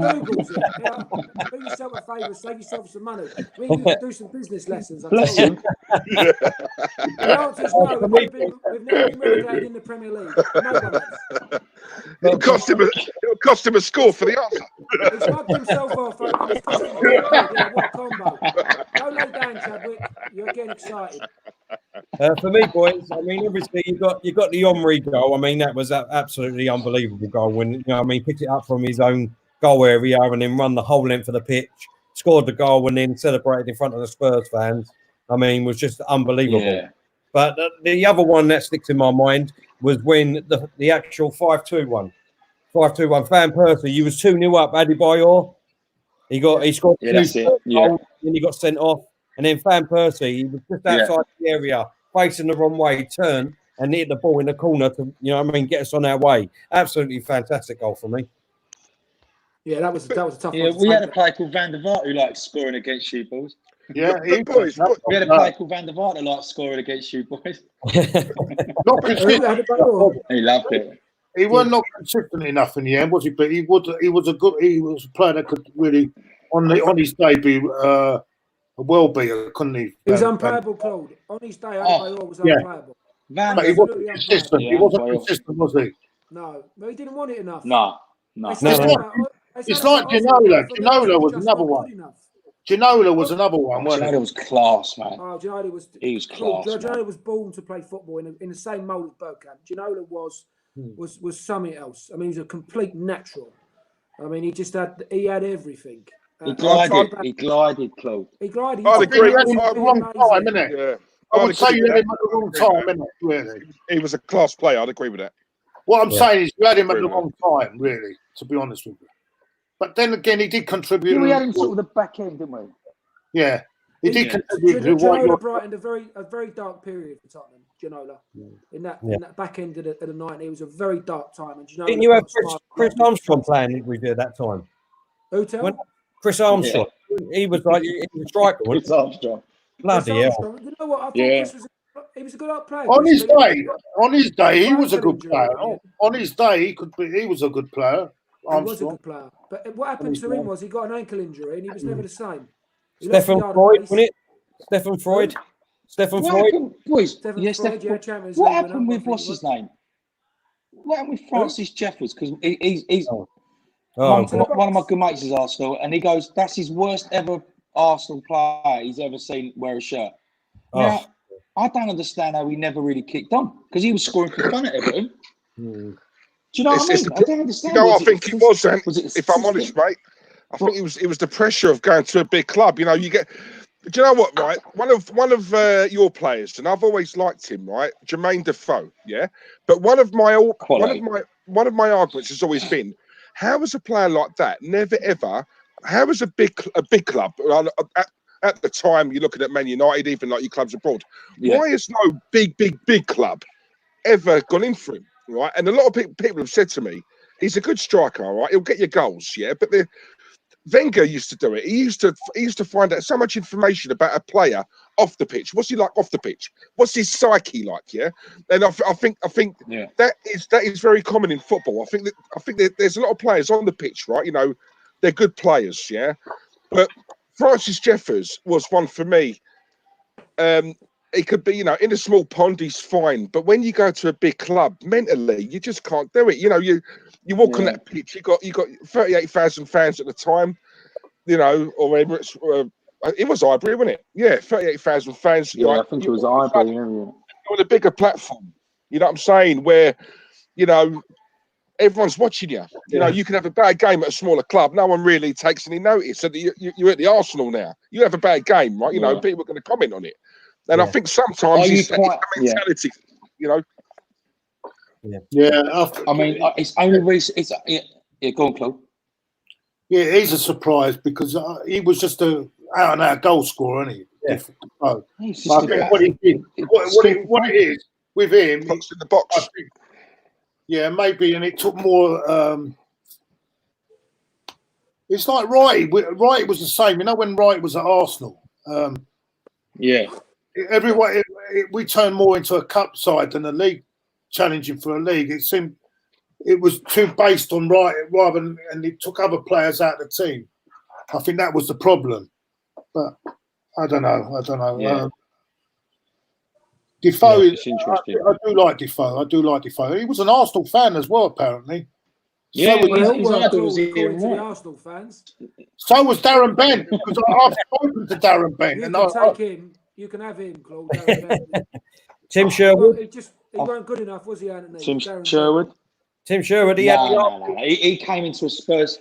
Googles it. Do yourself a favour, save yourself some money. We need to do some business lessons. I tell you. The answer is no. We've never been relegated in the Premier League. No one has. It'll cost him a score for the answer. He's mugged himself off. It's cost him £2. What a combo. Go lay down, Chadwick. You're getting excited. For me, boys, I mean, obviously you got the Omri goal. I mean, that was an absolutely unbelievable goal. When, you know, I mean, picked it up from his own goal area and then run the whole length of the pitch, scored the goal, and then celebrated in front of the Spurs fans. I mean, was just unbelievable. Yeah. But the other one that sticks in my mind was when the actual 5-2 one. 5-2-1. Van Persie, he was 2-0 up. Adebayor, he scored two goals, and he got sent off. And then Van Persie, he was just outside the area, facing the wrong way, turned and hit the ball in the corner to, you know what I mean, get us on our way. Absolutely fantastic goal for me. Yeah, that was a tough one. Yeah, we had a player called Van der Vaart who liked scoring against you, boys. Yeah, we had a player called Van der Vaart who liked scoring against you, boys. He loved it. He was not consistent enough in the end, was he? But he was a player that could really, on his day, be a well-beater, couldn't he? He was unplayable, Claude. On his day, Adebayor was unplayable. But he wasn't consistent. He wasn't consistent, was he? No, but he didn't want it enough. No. It's like Ginola. Ginola was another one. Ginola was another one, wasn't he? Ginola was class, man. Oh, Ginola was. He was class. Ginola was born to play football in the same mould as Bergkamp. Ginola was something else. I mean, he's a complete natural. I mean, he had everything. He glided, Claude. He glided. I agree. He had him at the wrong time, innit? Yeah. I would say you had him at the wrong time, innit? Really. He was a class player. I'd agree with that. What I'm saying is you had him at the wrong time, really, to be honest with you. But then again, he did contribute. Yeah, we had him sort of the back end, didn't we? Yeah. He did contribute to Ginola brightened a very dark period for Tottenham, Ginola. In that back end of the 90s, it was a very dark time. And Ginola, didn't you have Chris Armstrong playing with you at that time? Who tell? Chris Armstrong. Yeah. He was a striker. Chris Armstrong. Bloody hell. You know what? I thought Chris he was a good player. On his day, he was a good player. On his day, he was a good player. He was a good player. But what happened to him was he got an ankle injury and he was never the same. Stefan Freud, wasn't it? Stefan Freud. Stefan Freud. What happened with what's his name? What happened with Francis Jeffers? Because he's one of my good mates is Arsenal, and he goes, "That's his worst ever Arsenal player he's ever seen wear a shirt." Now, I don't understand how he never really kicked on because he was scoring for fun at Everton. Do you know what I mean? I don't You understand. know, I think it was, and it if I'm honest, mate, I think it was the pressure of going to a big club. You know, you get. Do you know what? Right, one of your players, and I've always liked him. Right, Jermaine Defoe. Yeah, but one of my arguments has always been, how is a player like that never ever? How is a big club at the time you're looking at Man United, even like your clubs abroad? Yeah. Why is no big club ever gone in for him? Right, and a lot of people have said to me, he's a good striker. All right, he'll get you goals. Yeah, but Wenger used to do it. He used to find out so much information about a player off the pitch. What's he like off the pitch? What's his psyche like? Yeah, and I think that is very common in football. I think that there's a lot of players on the pitch, right? You know, they're good players, yeah. But Francis Jeffers was one for me. It could be, you know, in a small pond, he's fine. But when you go to a big club, mentally, you just can't do it. You know, you walk on that pitch. You got 38,000 fans at the time. You know, or whether it was Highbury, wasn't it? Yeah, 38,000 fans. Yeah, I think it was Highbury. Yeah. On a bigger platform. You know what I'm saying? Where, you know, everyone's watching you. You know, you can have a bad game at a smaller club. No one really takes any notice. So you're at the Arsenal now. You have a bad game, right? You know, people are going to comment on it. And I think sometimes it's the mentality, you know. Yeah. I mean, it's only recent. Go on, Claude. Yeah, he's a surprise because he was just a out-and-out goal scorer, isn't he? Yeah. I think what it is with him, box in the box. I think, yeah, maybe, and it took more. It's like Wright. Wright was the same. You know, when Wright was at Arsenal. Everyone, we turned more into a cup side than a league, challenging for a league. It seemed it was too based on Wright rather than, and it took other players out of the team. I think that was the problem. But I don't know. Yeah. Defoe is interesting. I do like Defoe. He was an Arsenal fan as well, apparently. Yeah, he's according to the Arsenal fans. So was Darren Bent, because I've spoken to Darren Bent. You can take him. You can have him, Claude. Tim Sherwood. He weren't good enough, was he, Anthony? Tim Sherwood. Tim Sherwood. No. He came into a Spurs.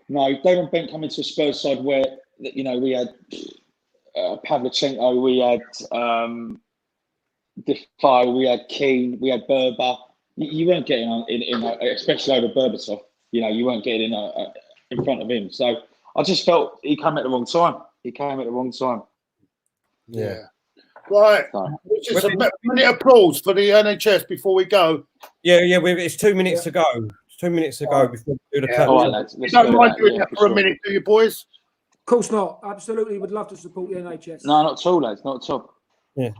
No, Darren Bent came into a Spurs side where, you know, we had Pavlyuchenko, we had Defoe, we had Keane, we had Berber. You weren't getting on in especially over Berbatov. You know, you weren't getting in front of him. So I just felt he came at the wrong time. Yeah. Right. Just a minute applause for the NHS before we go. Yeah. It's 2 minutes to go. It's 2 minutes to go before we do the cut. All right, lads. You don't mind doing that for a minute, do you, boys? Of course not. Absolutely, would love to support the NHS. No, not at all, lads. Not at all. Yeah.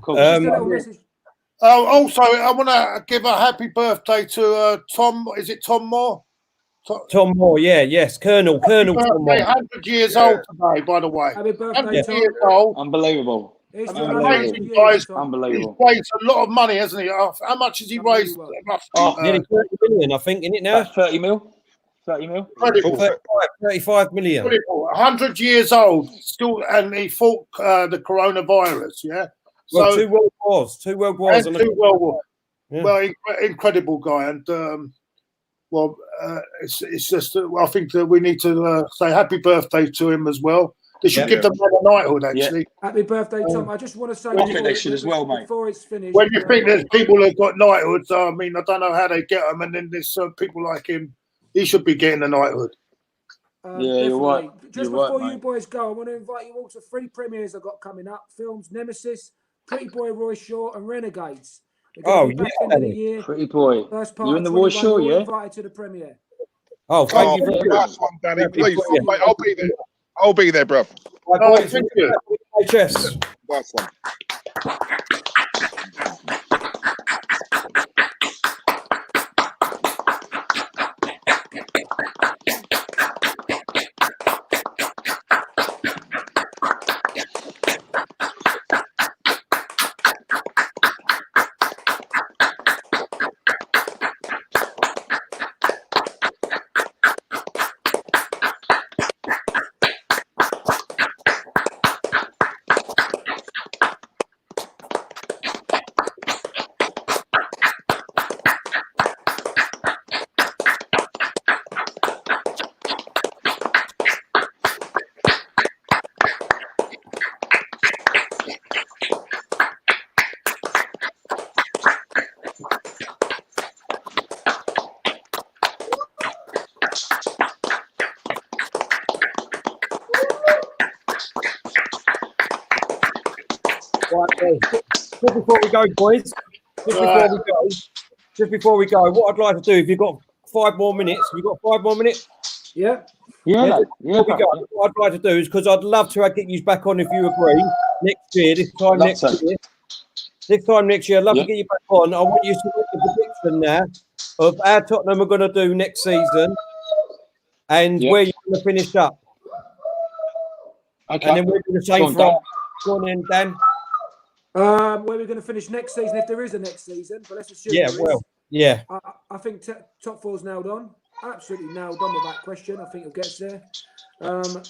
Also, I want to give a happy birthday to Tom. Is it Tom Moore? Tom Moore, yes, Colonel Tom Moore. 100 years old today, by the way. Happy birthday, 100 Tom. years old. Unbelievable. Amazing, guys. Unbelievable. He's raised a lot of money, hasn't he? How much has he raised? Nearly 30 million, I think, isn't it now? 30 mil. 30 mil. 35 million. 100 years old, still, and he fought the coronavirus, yeah? Well, two world wars. Two world wars. Yeah. Well, incredible guy. And, it's just, I think that we need to say happy birthday to him as well. They should give them a knighthood, actually. Happy birthday, Tom. I just want to say I think they should as well, mate. Before it's finished. When you think there's people who've got knighthoods, I mean, I don't know how they get them. And then there's people like him. He should be getting a knighthood. You're right. Just before you boys go, I want to invite you all to 3 premieres I've got coming up. Films Nemesis, Pretty Boy Roy Shaw, and Renegades. Pretty Boy. First part you in the Roy Shaw, yeah? Invited to the premiere. Oh, thank you very much. Nice one, Danny. Please, mate, I'll be there. I'll be there, bro. Thank you. Nice one. Right, just before we go, boys. Just before we go, what I'd like to do, if you've got 5 more minutes, we've got 5 more minutes. Yeah. Yeah. Before we go, what I'd like to do is because I'd love to get you back on if you agree next year. This time next year, I'd love to get you back on. I want you to make the prediction now of how Tottenham are going to do next season and where you're going to finish up. Okay. And then we'll do the same for us. Go on in, Dan. Where we're going to finish next season, if there is a next season, but let's assume I think top 4's nailed on. Absolutely nailed on without question. I think it gets there. And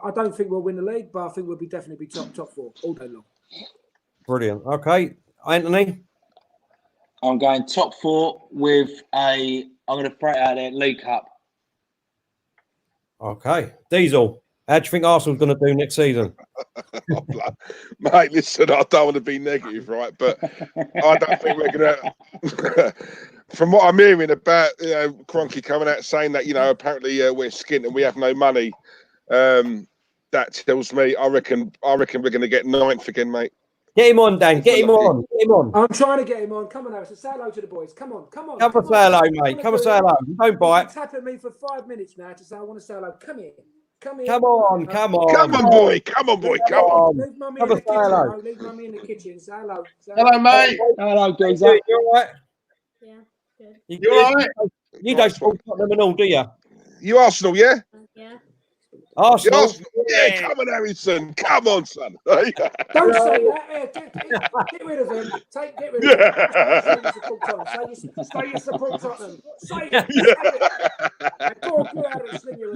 I don't think we'll win the league, but I think we'll definitely be top 4 all day long. Brilliant. Okay. Anthony? I'm going top 4 with I'm going to throw it out there, League Cup. Okay. Diesel, how do you think Arsenal's going to do next season? Mate, listen, I don't want to be negative, right? But I don't think we're going to... From what I'm hearing about, Kroenke coming out saying that, apparently we're skint and we have no money, that tells me I reckon we're going to get 9th again, mate. Get him on, Dan. Get him on. I'm trying to get him on. Come on, Harrison. Say hello to the boys. Come on. Come and say hello, mate. Come and say hello. Don't bite. Tap at me for 5 minutes now to say I want to say hello. Come here. Come on. Come on, boy. Come on. Leave mummy in the kitchen. Leave mummy in the kitchen. Say hello. Hello, mate. Hello, Geezer. You all right? Yeah, good. You all right? You don't support Tottenham and all, do you? You Arsenal, yeah? Yeah. Arsenal? Yeah, come on, Harrison. Come on, son. Don't say that. Get rid of him. Get rid of him. Say you support Tottenham. Say it. Go out and sling your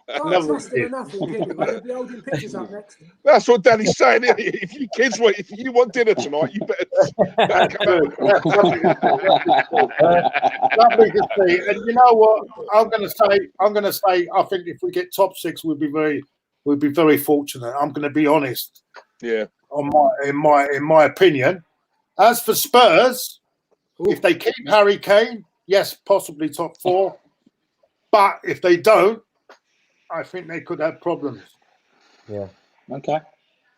Can't trust him enough, We'll be holding pictures up next. That's what Danny's saying. If you want dinner tonight, you better Lovely to see. And you know what? I'm going to say. I think if we get top 6, we'll be very fortunate. I'm going to be honest. Yeah. In my opinion. As for Spurs, if they keep Harry Kane, yes, possibly top 4. But if they don't, I think they could have problems. Yeah. Okay.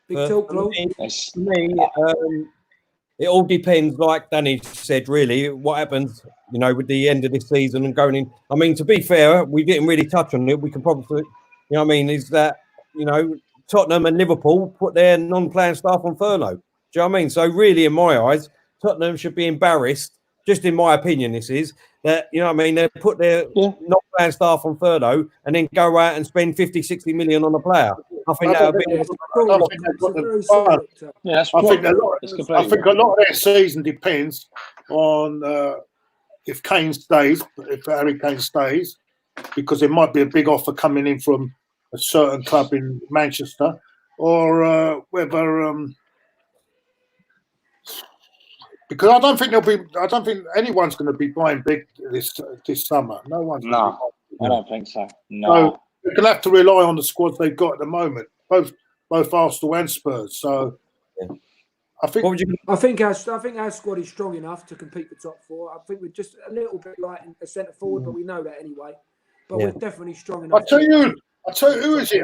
Big talk, Claude. For me, it all depends, like Danny said, really, what happens, with the end of this season and going in. I mean, to be fair, we didn't really touch on it. We can probably, is that, Tottenham and Liverpool put their non-playing staff on furlough. Do you know what I mean? So really, in my eyes, Tottenham should be embarrassed, just in my opinion, this is, that, they put their non-playing staff on furlough and then go out and spend 50, 60 million on a player. I think that would be... I think a lot of their season depends on if Harry Kane stays, because there might be a big offer coming in from a certain club in Manchester, or whether... because I don't think anyone's going to be buying big this summer. No one's. No, I don't think so. No. So they're going to have to rely on the squads they've got at the moment, both Arsenal and Spurs. So I think our squad is strong enough to compete for top 4. I think we're just a little bit light in a centre forward, but we know that anyway. But we're definitely strong enough. I tell you, who is it?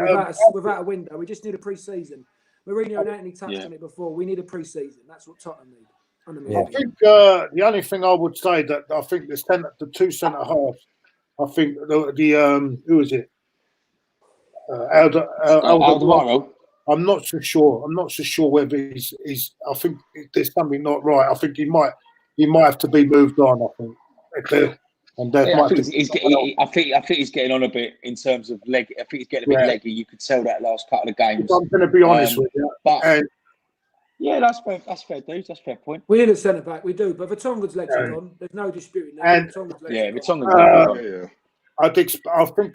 Without a window, we just need a pre-season. Mourinho and Anthony touched on it before. We need a pre-season. That's what Tottenham need. I think the only thing I would say that I think the 2 centre halves. I think the who is it? Alderweireld. I'm not so sure. I'm not so sure whether he's. I think there's something not right. I think he might have to be moved on. I think. I think he's getting on a bit in terms of leg. I think he's getting a bit leggy. You could tell that last couple of games. I'm going to be honest with you, but. Yeah, that's fair, dude. That's a fair point. We need a centre back, we do. But Vertonghen's legs are on. There's no disputing that. Vertonghen's I think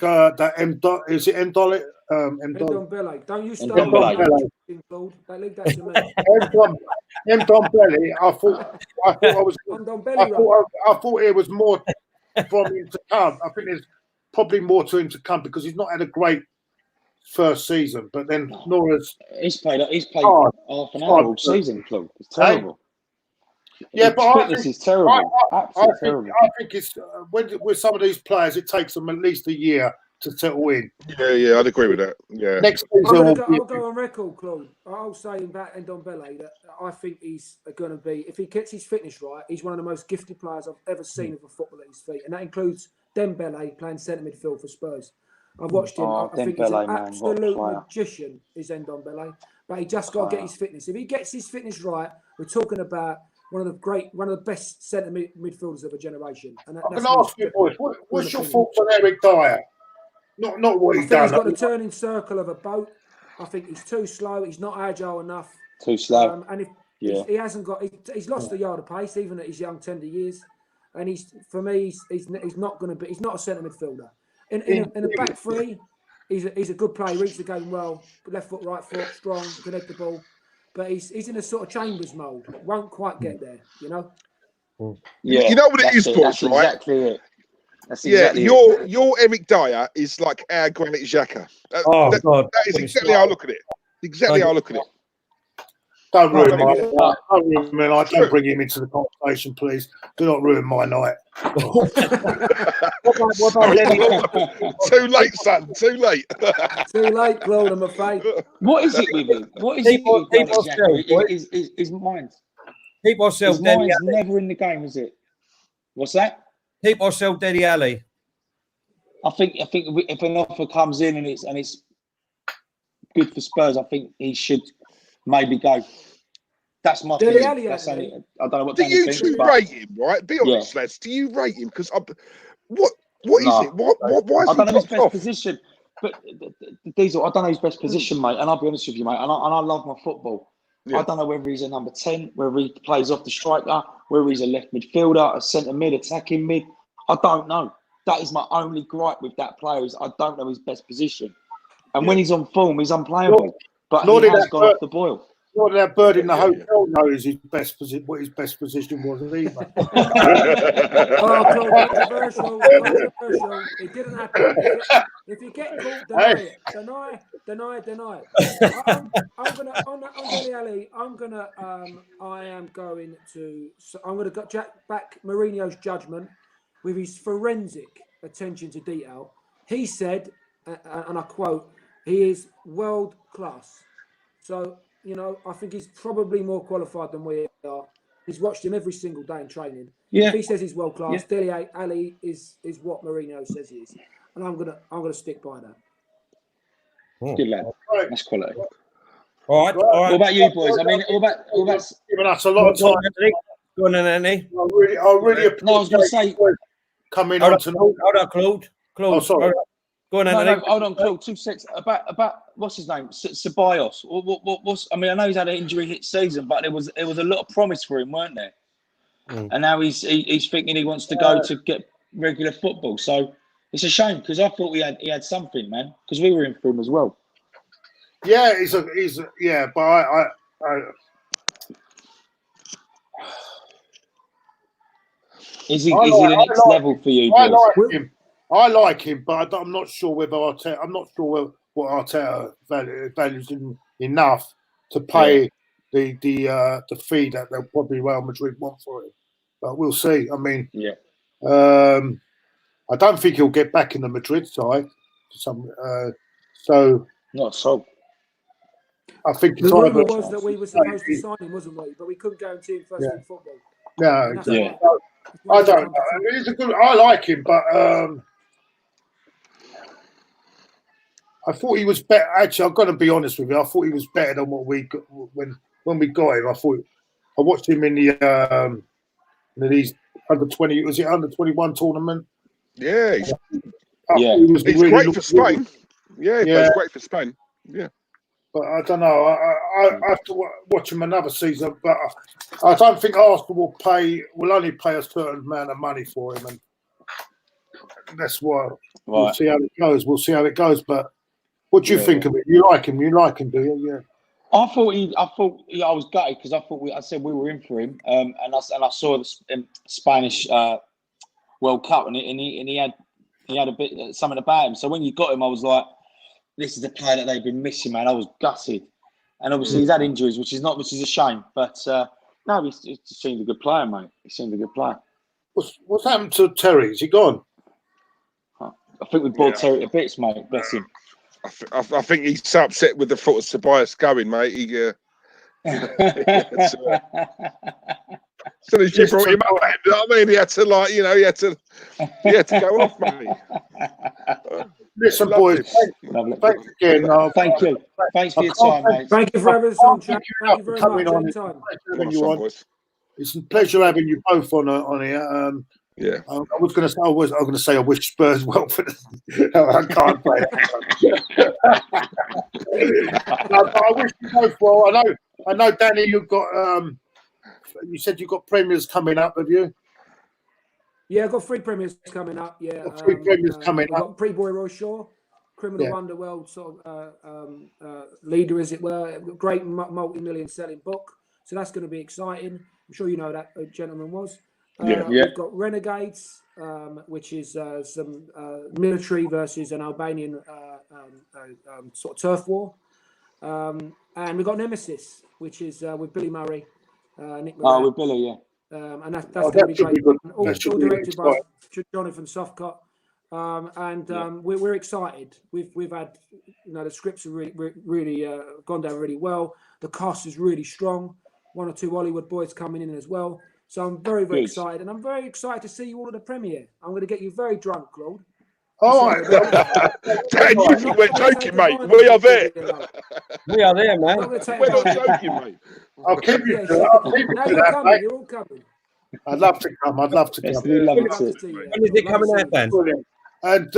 that is it Ndombele? Ndombele. Don't you start that league that to me. Ndombele. I thought it was more from him to come. I think there's probably more to him to come because he's not had a great first season, but then he's played half an hour all season, Claude. It's terrible. Yeah, but this is terrible. I think it's with some of these players, it takes them at least a year to settle in. Yeah, I'd agree with that. Yeah. Next season, I'll go on record, Claude. I'll say about Ndombele that I think he's going to be, if he gets his fitness right, he's one of the most gifted players I've ever seen with a football at his feet, and that includes Dembele playing centre midfield for Spurs. I've watched him. I think he's an absolute magician, is Ndombele. But he just got to get his fitness. If he gets his fitness right, we're talking about one of the best centre midfielders of a generation. And I can ask you, boys, what's your thoughts on Eric Dyer? Not what he's done. He's got the turning circle of a boat. I think he's too slow. He's not agile enough. Too slow. And if he hasn't got, he's lost a yard of pace, even at his young tender years. And he's not going to be. He's not a centre midfielder. In a back three, he's a good player. He reads the game well. Left foot, right foot, strong, connect the ball. But he's in a sort of Chambers mode. Won't quite get there, you know. Yeah, you know what it is, boys, right? Exactly it. That's exactly your Eric Dyer is like our Granit Xhaka. That is exactly how I look at it. Exactly how I look at it. Don't ruin my night. Don't bring him into the conversation, please. Do not ruin my night. Too late, son. Too late. Too late, Claude, I'm afraid. What is it with him? What is it with Xhaka? His mind. Keep ourselves His mind's never in the game, is it? What's that? Keep ourselves Dele Alli. I think if an offer comes in and it's good for Spurs, I think he should maybe go. That's my feeling. I don't know what. Do you two rate him? Right, be honest, lads. Do you rate him? Because what is it? Why is I don't know his best off? position, but Diesel, I don't know his best position, mate. And I'll be honest with you, mate. And I love my football. Yeah. I don't know whether he's a number 10, whether he plays off the striker, whether he's a left midfielder, a centre mid, attacking mid. I don't know. That is my only gripe with that player. Is I don't know his best position. And when he's on form, he's unplayable. But he has gone off the boil. Not that bird in the hotel knows his best position. What his best position was, either. Controversial. It didn't happen. If you get caught, deny it. I'm gonna go back Mourinho's judgment with his forensic attention to detail. He said, and I quote, "He is world class." So. You know, I think he's probably more qualified than we are. He's watched him every single day in training. Yeah. If he says he's world class, Dele Alli is what Mourinho says he is, and I'm gonna stick by that. Good lad. That's quality. All right. What about you, boys? I mean, all about giving us a lot of time. Go on, Andy. I really appreciate. No, I was going to say. Coming on tonight. Hold on, Claude. Oh, sorry. Go on, Andy. No, hold on, Claude. 2 seconds. About what's his name? Ceballos. What's? I mean, I know he's had an injury hit season, but there was a lot of promise for him, weren't there? And now he's thinking he wants to go to get regular football. So it's a shame because I thought he had something, man. Because we were in for him as well. Yeah, but I Is he the next level for you? I like him, but I'm not sure whether Arteta. I'm not sure what Arteta values him enough to pay the fee that they'll probably Real Madrid want for him. But we'll see. I mean, I don't think he'll get back in the Madrid side. So not so. I think the rumor was that we were supposed to sign him, wasn't we? But we couldn't guarantee him first in football. No, exactly. I don't know. I mean, he's a good. I like him, but I thought he was better. Actually, I've got to be honest with you. I thought he was better than what we got when we got him. I watched him in these under 20. Was it under 21 tournament? Yeah, he's great for Spain. Yeah, he plays great for Spain. Yeah. But I don't know. I have to watch him another season. But I don't think Arsenal will only pay a certain amount of money for him, and that's why we'll see how it goes. But what do you think of it? You like him? Do you? Yeah. I was gutted because I said we were in for him, and I saw the Spanish World Cup, and he had a bit something about him. So when you got him, I was like, this is the player that they've been missing, man. I was gutted, and obviously he's had injuries, which is a shame. But no, he seemed a good player, mate. He seemed a good player. What's happened to Terry? Is he gone? I think we bored Terry to bits, mate. Bless him. I think he's so upset with the thought of Tobias going, mate. He, as soon as you brought him up, you know what I mean? He had to, like, you know, he had to go off, mate. Listen, boys, thanks again. Thank you. Thanks for your time, mate. Thank you for having us on, Jack. Thank you very much. Anytime. It's a pleasure having you both on here. Yeah, I was going to say I wish Spurs well for the. I can't play that. I wish you both well. I know, Danny. You've got. You said you've got premiers coming up, have you? Yeah, I've got 3 premiers coming up. Yeah, got 3 premiers coming I've up. got Pre-Boy Roy Shaw, Criminal Underworld sort of leader, as it were. Great multi-million selling book. So that's going to be exciting. I'm sure you know that gentleman was. We've got Renegades, which is some military versus an Albanian sort of turf war. And we've got Nemesis, which is with Billy Murray, Nick Moran. With Billy, yeah. And that's going to be great. All directed by Jonathan Softcott. We're excited. We've had, the scripts have really gone down really well. The cast is really strong. 1 or 2 Hollywood boys coming in as well. So I'm very, very excited. And I'm very excited to see you all at the premiere. I'm going to get you very drunk, Claude. All right. Dan, you think we're joking, mate. We are there. We are there, man. We're not joking, mate. I'll keep you. Now you're coming. You're all coming. I'd love to come. When is it coming out, Dan? Brilliant. And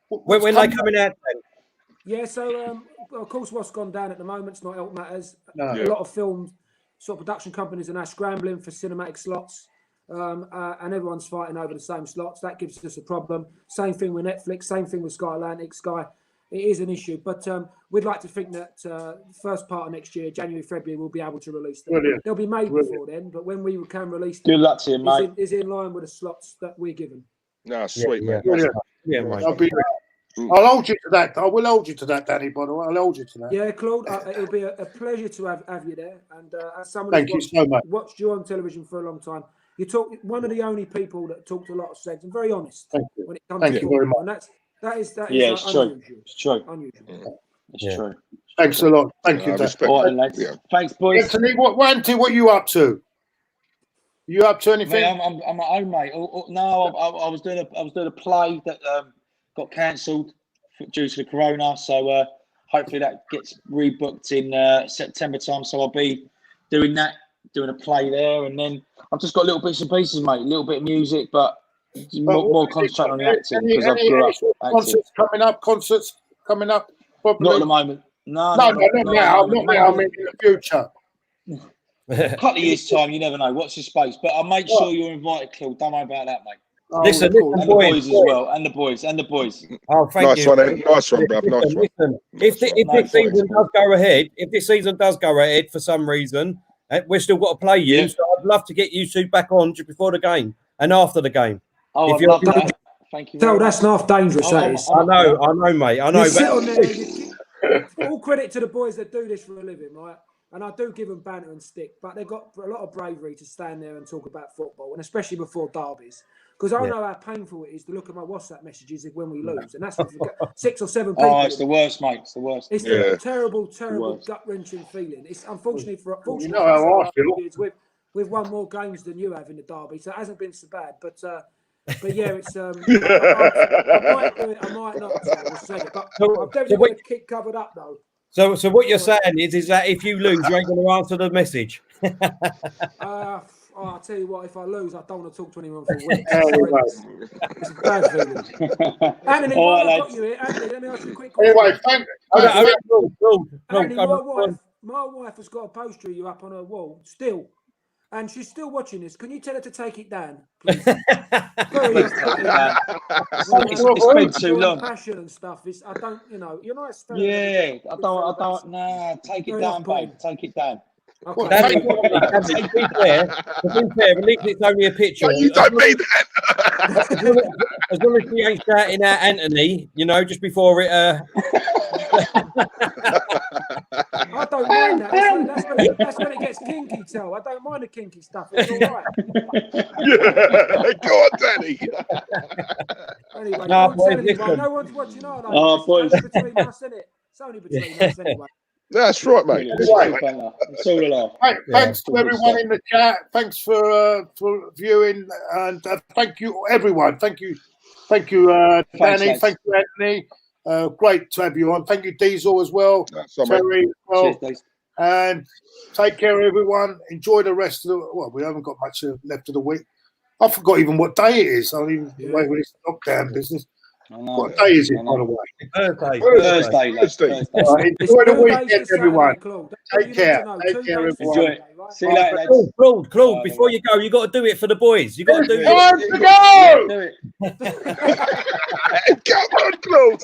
when they coming out, Dan? Yeah, so of course, what's gone down at the moment, it's not Elk Matters. No. A lot of film sort of production companies are now scrambling for cinematic slots, and everyone's fighting over the same slots. That gives us a problem. Same thing with Netflix, same thing with Sky Atlantic, Sky. It is an issue, but we'd like to think that first part of next year, January, February, we'll be able to release them. Brilliant. They'll be made before then, but when we can release them, good luck to you, mate. Is in line with the slots that we're given. No, sweet, man. Yeah, mate. I'll hold you to that. I will hold you to that, Danny, by the way. I'll hold you to that. Yeah, Claude, it'll be a pleasure to have you there. And as someone Thank you who's so much. watched you on television for a long time, you talk one of the only people that talked a lot of sense and very honest when it comes to very much. And that is it's unusual. true. It's true. Unusual. It's true. Thanks a lot. Thank you, Dan. All right, lads. Thanks, boys. Anthony, what are you up to? You up to anything? Mate, I'm at home, mate. No, I was doing a play that got cancelled due to the corona. So hopefully that gets rebooked in September time. So I'll be doing a play there, and then I've just got little bits and pieces, mate. A little bit of music, but more concentrate on the acting because I grew up acting. Concerts coming up. Probably. Not at the moment. No, not now. Not now. I mean, in the future. A couple of years' time, you never know. Watch your space. But I'll make sure you're invited, Claude. Don't worry about that, mate. Listen, and the boys as well. And the boys. Oh, thank you. Nice one, bruv. Nice one. Listen, if this season does go ahead for some reason, we've still got to play you. Yeah. So I'd love to get you two back on just before the game and after the game. Oh, I'd love that. Thank you. That's half dangerous. That is. I know, mate. I know. You sit on there, all credit to the boys that do this for a living, right? And I do give them banter and stick, but they've got a lot of bravery to stand there and talk about football, and especially before derbies. Because I know how painful it is to look at my WhatsApp messages when we lose, and that's 6 or 7 people. Oh, it's the worst, mate. It's the worst. It's a terrible, gut-wrenching feeling. It's unfortunately you know how I feel. We've won more games than you have in the derby, so it hasn't been so bad. But yeah, it's. I might do it. I might not. But I'm definitely going to keep covered up though. So what you're saying is that if you lose, you ain't going to answer the message. I'll tell you what, if I lose, I don't want to talk to anyone for weeks. It's a bad feeling. Anthony, while I've got you here, Anthony, let me ask you a quick question. Anthony, my wife has got a poster of you up on her wall still. And she's still watching this. Can you tell her to take it down, please? It's been too long. Passion and stuff. I don't, you're not. Yeah, I don't. Nah, take it down, babe. Take it down. Okay. To be fair, at least it's only a picture. But you don't mean that. As long as she ain't shouting out Anthony, just before it. I don't mind that. That's when it gets kinky, Tell. I don't mind the kinky stuff. It's all right. Yeah. Go on, Danny. Anyway, No, don't boys, tell anyone. listen. No one's watching our lives. Oh, It's boys. only between us, isn't it? It's only between us anyway. That's right, mate. It's all a laugh. Hey, thanks to everyone in the chat. Thanks for viewing, and thank you everyone. Thank you, Danny. lads. Thank you, Anthony. Great to have you on. Thank you, Diesel, as well. That's all, mate. Terry, as well. Cheers, Dave. And take care, everyone. Enjoy the rest of the. Well, we haven't got much left of the week. I forgot even what day it is. I mean, the way with this lockdown business. I know. What day is it, by the way? Thursday. Thursday, lads. Thursday. Thursday. Enjoy the weekend, everyone. Take care. Take care, everyone. Enjoy it. See you later, lads. Claude, before you go, you got to do it for the boys. You got to do it. Time to go! Do it. Come on, Claude.